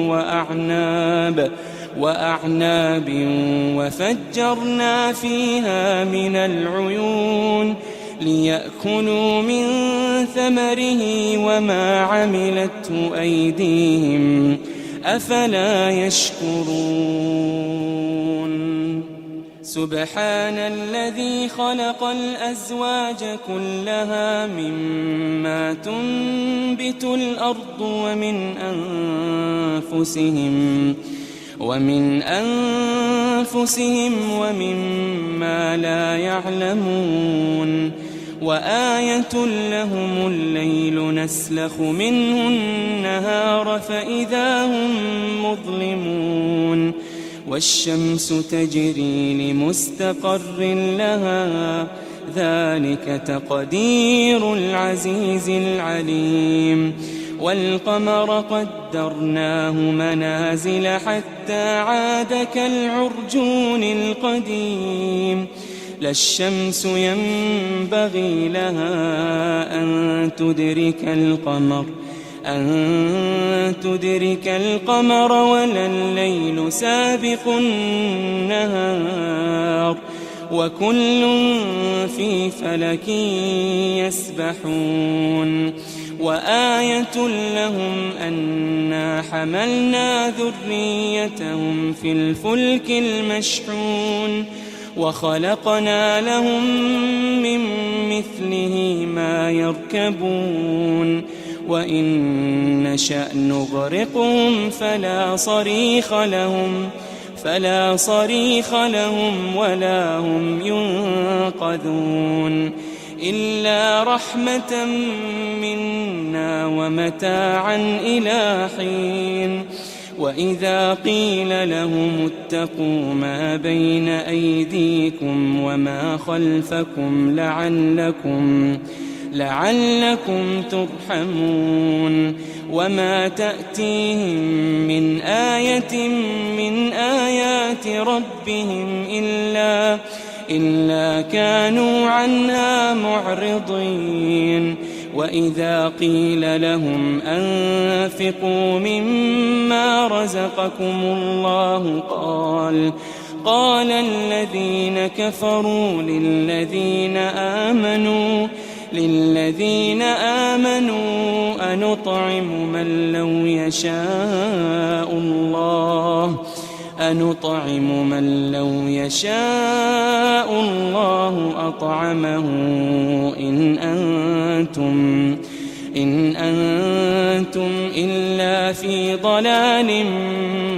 وأعناب وفجرنا فيها من العيون ليأكلوا من ثمره وما عملته أيديهم أفلا يشكرون سبحان الذي خلق الأزواج كلها مما تنبت الأرض ومن أنفسهم ومما لا يعلمون وآية لهم الليل نسلخ منه النهار فإذا هم مظلمون والشمس تجري لمستقر لها ذلك تقدير العزيز العليم والقمر قدرناه منازل حتى عاد كالعرجون القديم لا الشمس ينبغي لها أن تدرك القمر ولا الليل سابق النهار وكل في فلك يسبحون وآية لهم أنا حملنا ذريتهم في الفلك المشحون وخلقنا لهم من مثله ما يركبون وإن نشأ نغرقهم فلا صريخ لهم ولا هم ينقذون إلا رحمة منا ومتاعا إلى حين وإذا قيل لهم اتقوا ما بين أيديكم وما خلفكم لعلكم ترحمون وما تأتيهم من آية من آيات ربهم إلا كانوا عنها معرضين وإذا قيل لهم أنفقوا مما رزقكم الله قال الذين كفروا للذين آمنوا أنطعم من لو يشاء الله أطعمه إن أنتم إلا في ضلال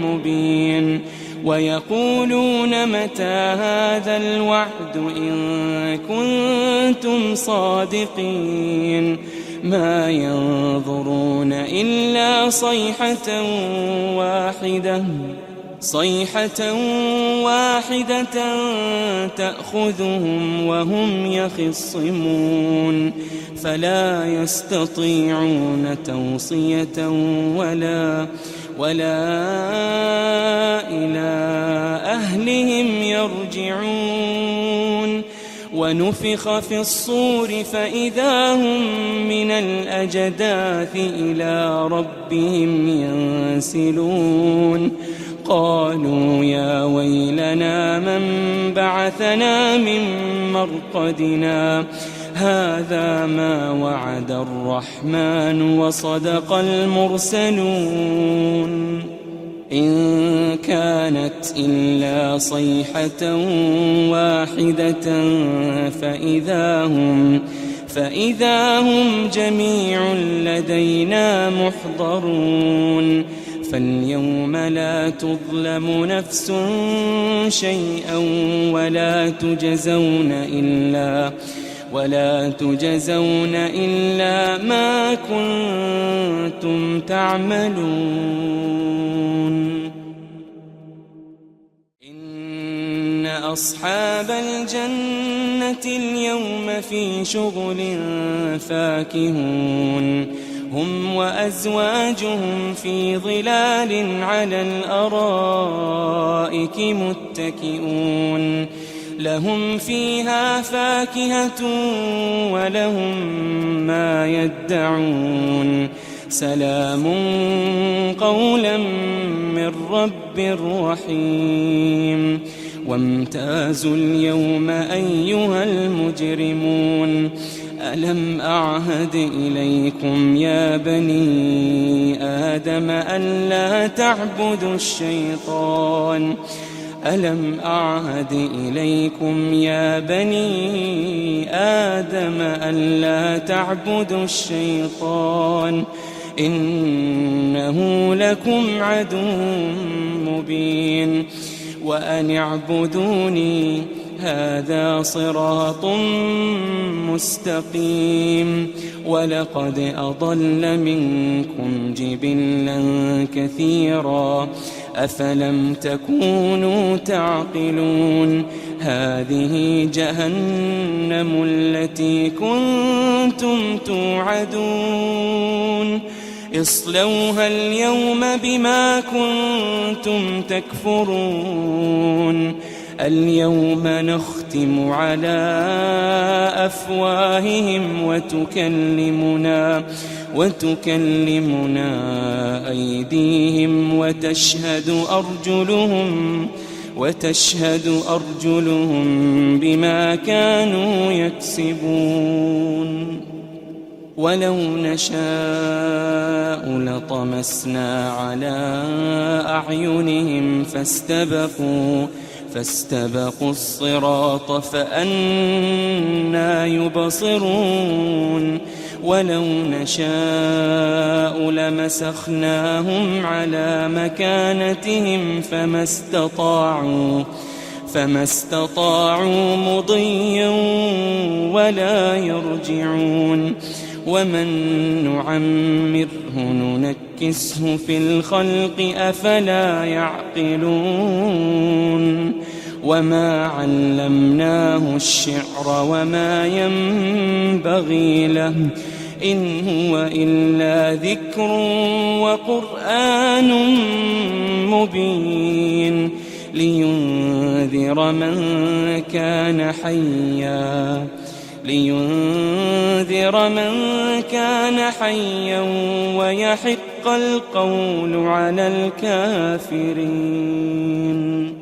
مبين ويقولون متى هذا الوعد إن كنتم صادقين ما ينظرون إلا صيحة واحدة تأخذهم وهم يخصمون فلا يستطيعون توصية ولا إلى أهلهم يرجعون ونفخ في الصور فإذا هم من الأجداث إلى ربهم ينسلون قالوا يا ويلنا من بعثنا من مرقدنا هذا ما وعد الرحمن وصدق المرسلون إن كانت إلا صيحة واحدة فإذا هم جميع لدينا محضرون فاليوم لا تظلم نفس شيئا ولا تجزون إلا ما كنتم تعملون إن أصحاب الجنة اليوم في شغل فاكهون هم وأزواجهم في ظلال على الأرائك متكئون لهم فيها فاكهة ولهم ما يدعون سلام قولا من رب رحيم وامتازوا اليوم أيها المجرمون ألم أعهد إليكم يا بني آدم ألا تعبدوا الشيطان ألم أعهد إليكم يا بني آدم ألا تعبدوا الشيطان إنه لكم عدو مبين وأن اعبدوني هذا صراط مستقيم ولقد أضل منكم جبلا كثيرا أفلم تكونوا تعقلون هذه جهنم التي كنتم توعدون اصلوها اليوم بما كنتم تكفرون اليوم نختم على أفواههم وتكلمنا أيديهم وتشهد أرجلهم بما كانوا يكسبون ولو نشاء لطمسنا على أعينهم فاستبقوا الصراط فأنى يبصرون ولو نشاء لمسخناهم على مكانتهم فما استطاعوا مضيا ولا يرجعون ومن نعمره ننكسه في الخلق أفلا يعقلون وما علمناه الشعر وما ينبغي له إن هو إلا ذكر وقرآن مبين لينذر من كان حيا ويحق القول على الكافرين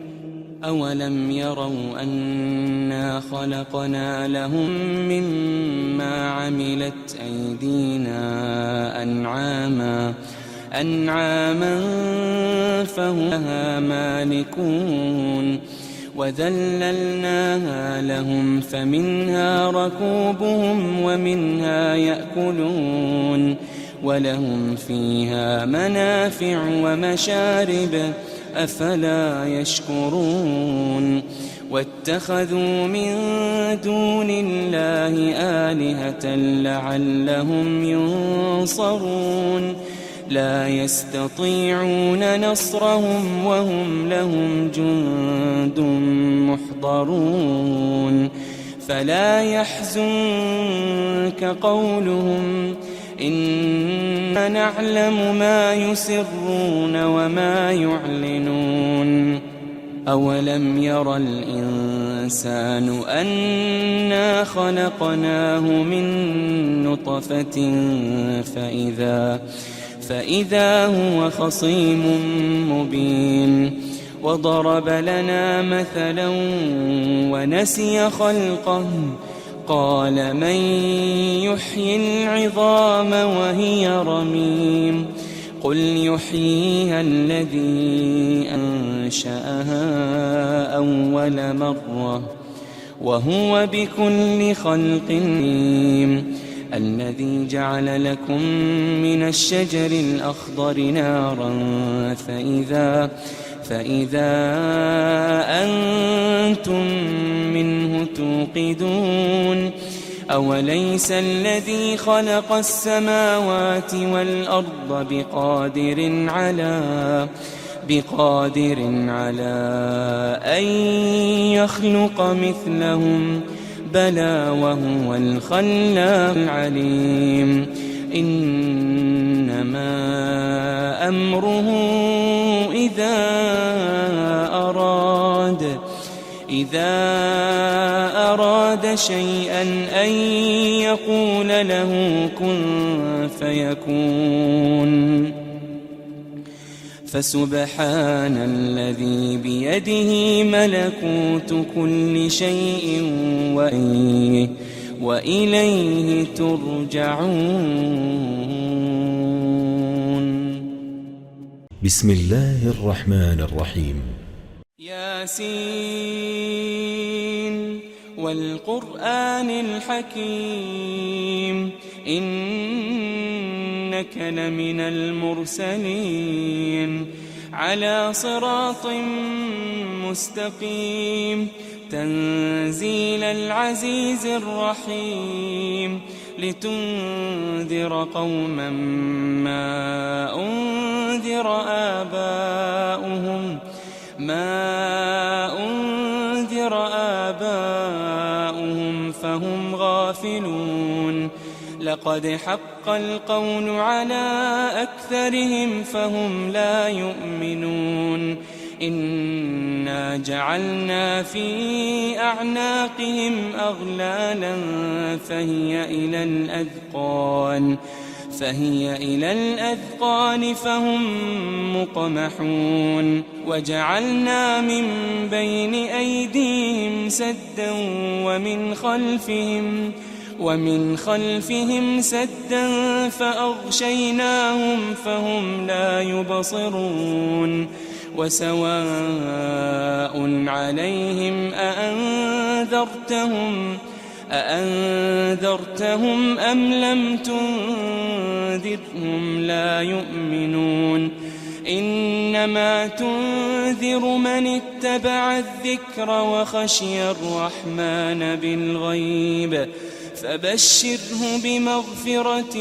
أولم يروا أنا خلقنا لهم مما عملت أيدينا أنعاما فهم لها مالكون وذللناها لهم فمنها ركوبهم ومنها يأكلون ولهم فيها منافع ومشارب أفلا يشكرون واتخذوا من دون الله آلهة لعلهم ينصرون لا يستطيعون نصرهم وهم لهم جند محضرون فلا يحزنك قولهم إنا نعلم ما يسرون وما يعلنون أولم ير الإنسان أنا خلقناه من نطفة فإذا هو خصيم مبين وضرب لنا مثلا ونسي خلقه قال من يحيي العظام وهي رميم قل يحييها الذي أنشأها أول مرة وهو بكل خلق عليم الذي جعل لكم من الشجر الأخضر نارا فإذا أنتم منه توقدون أوليس الذي خلق السماوات والأرض بقادر على أن يخلق مثلهم بلى وهو الخلاق العليم إنما أمره إذا أراد شيئا أن يقول له كن فيكون فسبحان الذي بيده ملكوت كل شيء وإليه ترجعون. بسم الله الرحمن الرحيم. ياسين والقرآن الحكيم إنك لمن المرسلين على صراط مستقيم تنزيل العزيز الرحيم لتنذر قوما ما أنذر آباؤهم فهم غافلون لقد حق القول على أكثرهم فهم لا يؤمنون إنا جعلنا في أعناقهم أغلالا فهي إلى الأذقان فهم مقمحون وجعلنا من بين أيديهم سدا ومن خلفهم سدا فأغشيناهم فهم لا يبصرون وسواء عليهم أأنذرتهم أم لم تنذرهم لا يؤمنون إنما تنذر من اتبع الذكر وخشي الرحمن بالغيب فبشره بمغفرة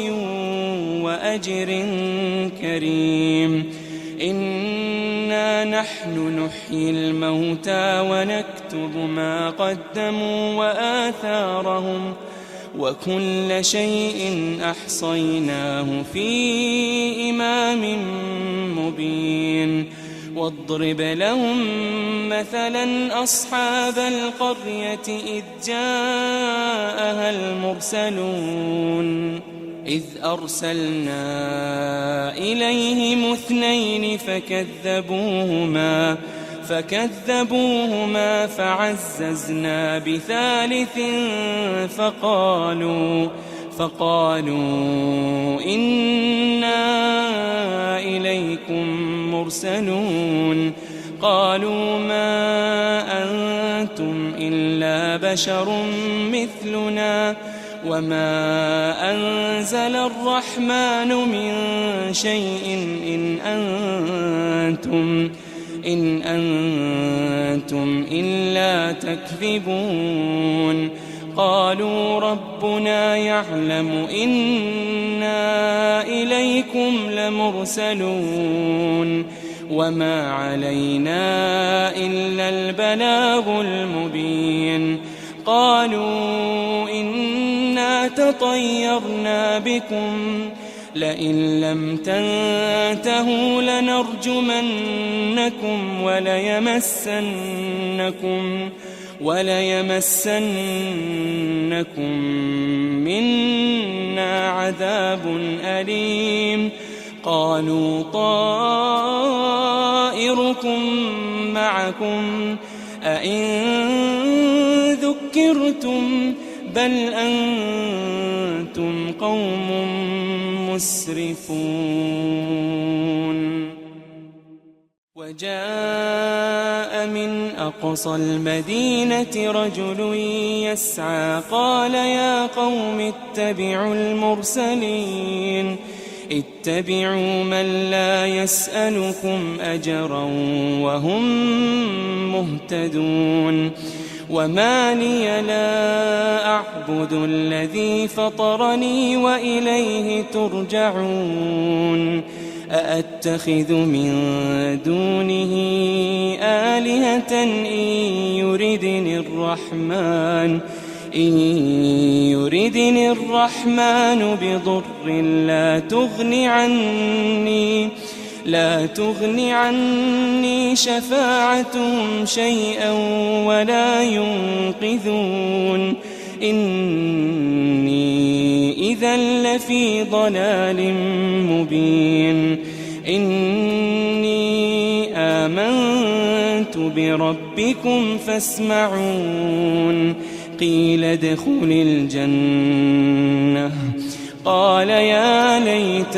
وأجر كريم. إنا نحن نحيي الموتى ونكتب ما قدموا وآثارهم وكل شيء أحصيناه في إمام مبين. واضرب لهم مثلا أصحاب القرية إذ جاءها المرسلون إذ أرسلنا إليهم 2 فكذبوهما فعززنا ب3 فقالوا إنا إليكم مرسلون. قالوا ما أنتم إلا بشر مثلنا وما أنزل الرحمن من شيء إن أنتم إلا تكذبون. قالوا ربنا يعلم إنا إليكم لمرسلون وما علينا إلا البلاغ المبين. قالوا إنا تطيرنا بكم لئن لم تنتهوا لنرجمنكم وليمسنكم منا عذاب أليم. قالوا طائركم معكم أئن ذكرتم بل أنتم قوم مسرفون. وجاء من أقصى المدينة رجل يسعى قال يا قوم اتبعوا المرسلين اتبعوا من لا يسألكم أجرا وهم مهتدون. وما لي لا أعبد الذي فطرني وإليه ترجعون. أأتخذ من دونه آلهة إن يردني الرحمن بضر لا تغني عني شفاعتهم شيئا ولا ينقذون. إني إذا لفي ضلال مبين. إني آمنت بربكم فاسمعون. قيل ادخل الجنة قال يا ليت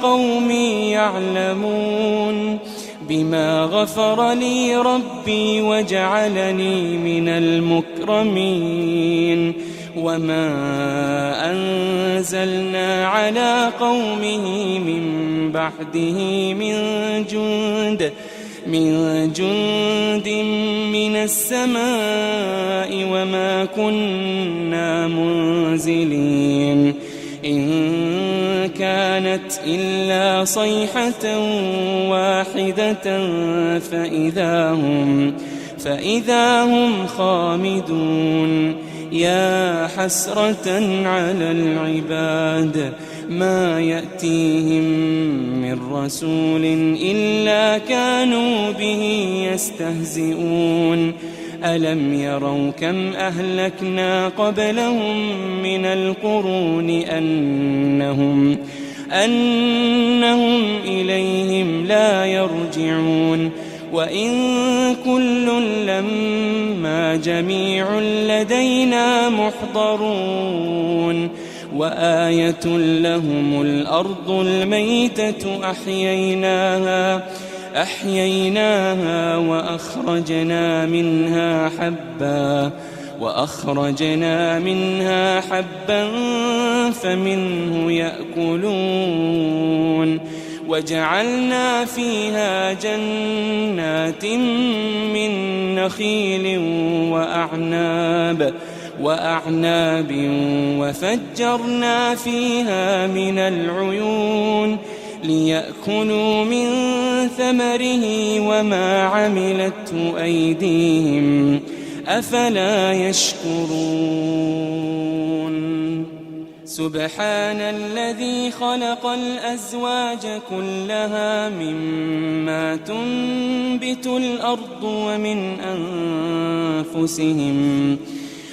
قومي يعلمون بما غفر لي ربي وجعلني من المكرمين. وما أنزلنا على قومه من بعده من جند من السماء وما كنا منزلين. إن كانت إلا صيحة واحدة فإذا هم خامدون. يا حسرة على العباد ما يأتيهم من رسول إلا كانوا به يستهزئون. ألم يروا كم أهلكنا قبلهم من القرون أنهم إليهم لا يرجعون. وإن كل لما جميع لدينا محضرون. وآية لهم الأرض الميتة أحييناها وأخرجنا منها حبا فمنه يأكلون. وجعلنا فيها جنات من نخيل وأعناب وفجرنا فيها من العيون ليأكلوا من ثمره وما عملته أيديهم أفلا يشكرون سبحان الذي خلق الأزواج كلها مما تنبت الأرض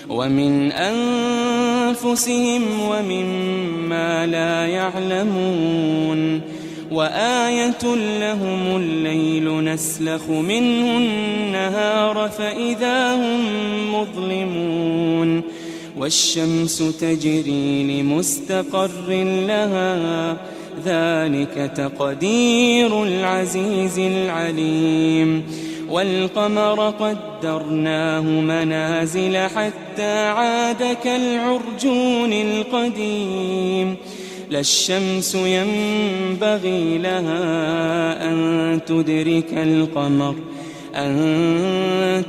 ومن أنفسهم ومما لا يعلمون وآية لهم الليل نسلخ منه النهار فإذا هم مظلمون والشمس تجري لمستقر لها ذلك تقدير العزيز العليم والقمر قدرناه منازل حتى عاد كالعرجون القديم لا الشمس ينبغي لها أن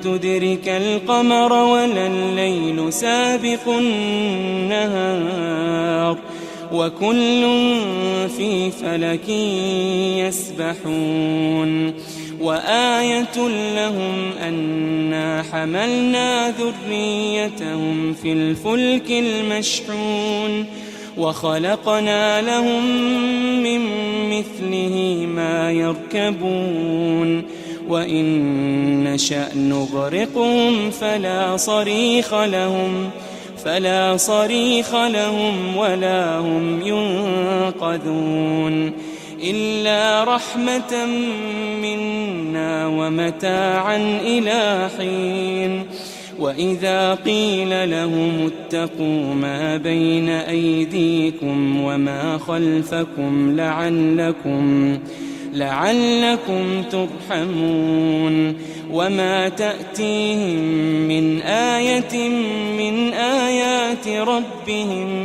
تدرك القمر ولا الليل سابق النهار وكل في فلك يسبحون وآية لهم أنا حملنا ذريتهم في الفلك المشحون وخلقنا لهم من مثله ما يركبون وإن نشأ نغرقهم فلا صريخ لهم ولا هم ينقذون إلا رحمة منا ومتاعا إلى حين وإذا قيل لهم اتقوا ما بين أيديكم وما خلفكم لعلكم ترحمون وما تأتيهم من آية من آيات ربهم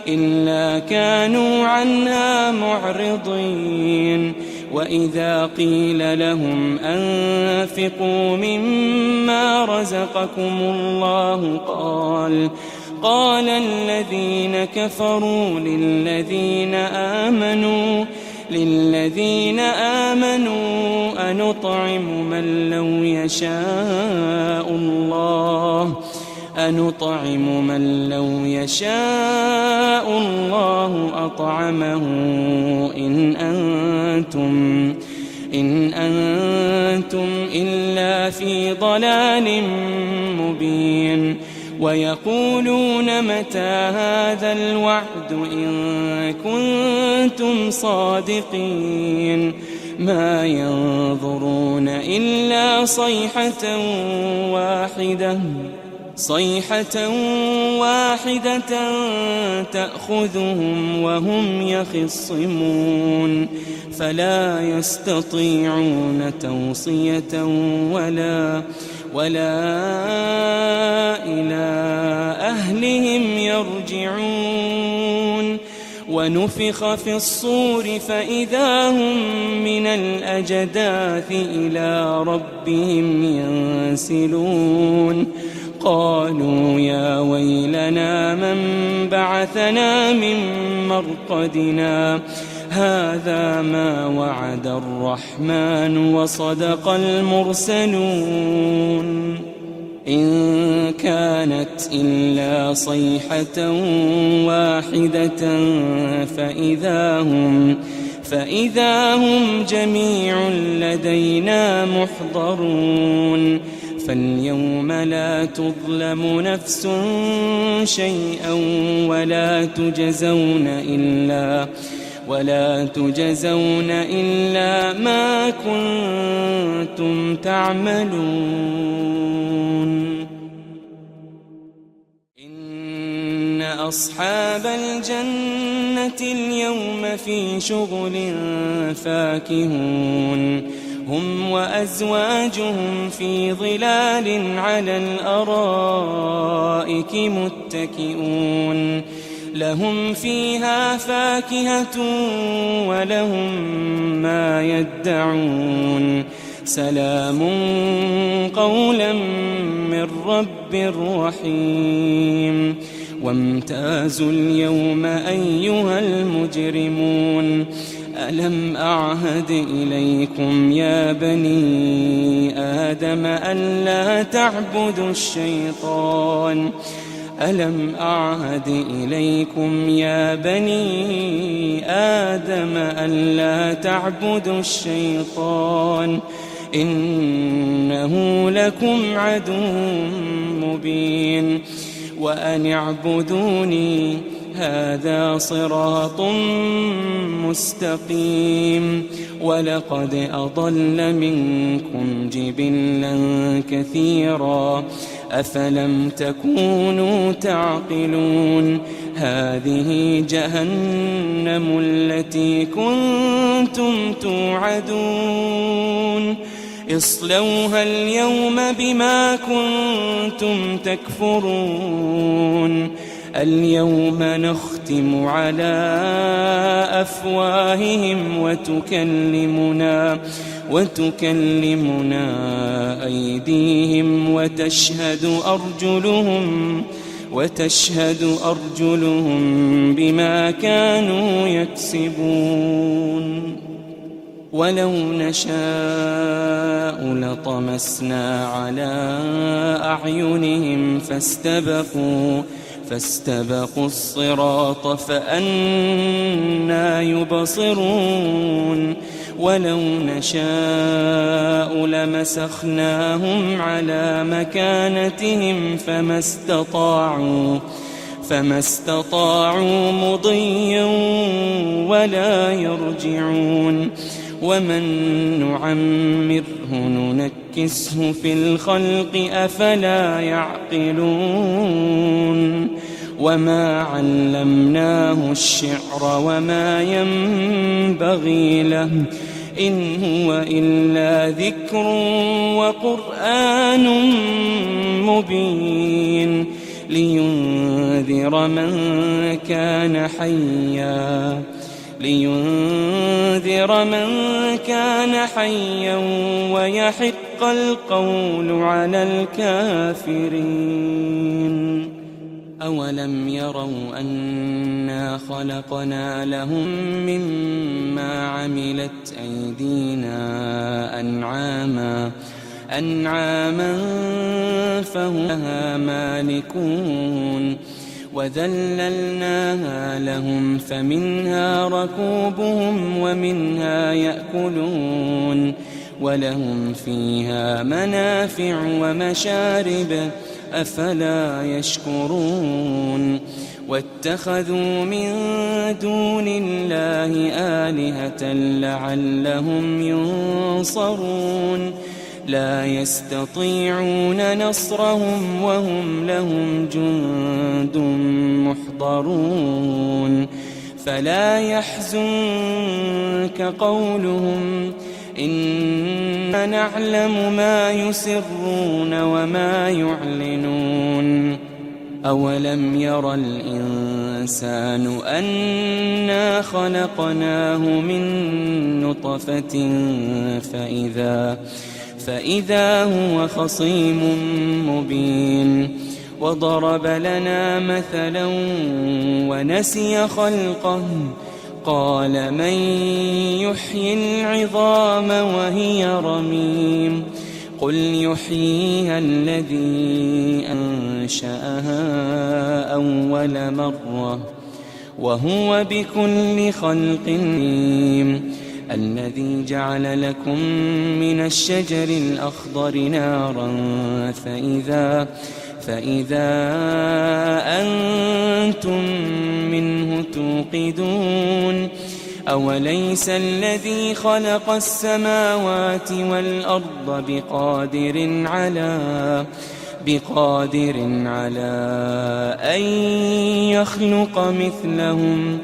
إلا كانوا عنها معرضين وإذا قيل لهم أنفقوا مما رزقكم الله قال الذين كفروا للذين آمنوا أنطعم من لو يشاء الله أطعمه إن أنتم إلا في ضلال مبين ويقولون متى هذا الوعد إن كنتم صادقين ما ينظرون إلا صيحة واحدة تأخذهم وهم يخصمون فلا يستطيعون توصية ولا إلى أهلهم يرجعون ونفخ في الصور فإذا هم من الأجداث إلى ربهم ينسلون قالوا يا ويلنا من بعثنا من مرقدنا هذا ما وعد الرحمن وصدق المرسلون إن كانت إلا صيحة واحدة فإذا هم جميع لدينا محضرون فاليوم لا تظلم نفس شيئا ولا تجزون إلا ما كنتم تعملون إن أصحاب الجنة اليوم في شغل فاكهون هم وأزواجهم في ظلال على الأرائك متكئون لهم فيها فاكهة ولهم ما يدعون سلام قولا من رب رحيم وامتازوا اليوم أيها المجرمون ألم أعهد إليكم يا بني آدم ألا تعبدوا الشيطان ألم أعهد إليكم يا بني آدم ألا تعبدوا الشيطان إنه لكم عدو مبين وأن اعبدوني هذا صراط مستقيم ولقد أضل منكم جبلا كثيرا أفلم تكونوا تعقلون هذه جهنم التي كنتم توعدون اصلوها اليوم بما كنتم تكفرون اليوم نختم على أفواههم وتكلمنا أيديهم وتشهد أرجلهم بما كانوا يكسبون ولو نشاء لطمسنا على أعينهم فاستبقوا الصراط فأنى يبصرون ولو نشاء لمسخناهم على مكانتهم فما استطاعوا مضيا ولا يرجعون ومن نعمره ننكسه في الخلق أفلا يعقلون وما علمناه الشعر وما ينبغي له إن هو إلا ذكر وقرآن مبين لينذر من كان حيا ويحق القول على الكافرين أولم يروا أنا خلقنا لهم مما عملت أيدينا أنعاما فهم لها مالكون وذللناها لهم فمنها ركوبهم ومنها يأكلون ولهم فيها منافع ومشارب أفلا يشكرون واتخذوا من دون الله آلهة لعلهم ينصرون لا يستطيعون نصرهم وهم لهم جند محضرون فلا يحزنك قولهم إنا نعلم ما يسرون وما يعلنون أولم ير الإنسان أنا خلقناه من نطفة فإذا هو خصيم مبين وضرب لنا مثلا ونسي خلقه قال من يحيي العظام وهي رميم قل يحييها الذي أنشأها أول مرة وهو بكل خلق عليم الذي جعل لكم من الشجر الأخضر نارا فإذا أنتم منه توقدون أوليس الذي خلق السماوات والأرض بقادر على أن يخلق مثلهم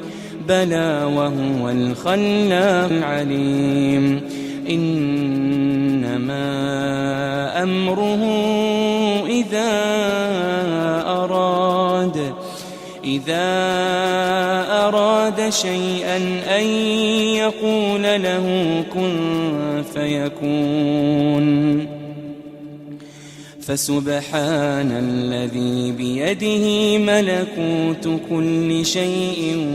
بلى وهو الخلاق العليم إنما إذا أراد شيئا أن يقول له كن فيكون فسبحان الذي بيده ملكوت كل شيء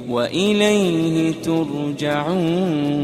وإليه ترجعون.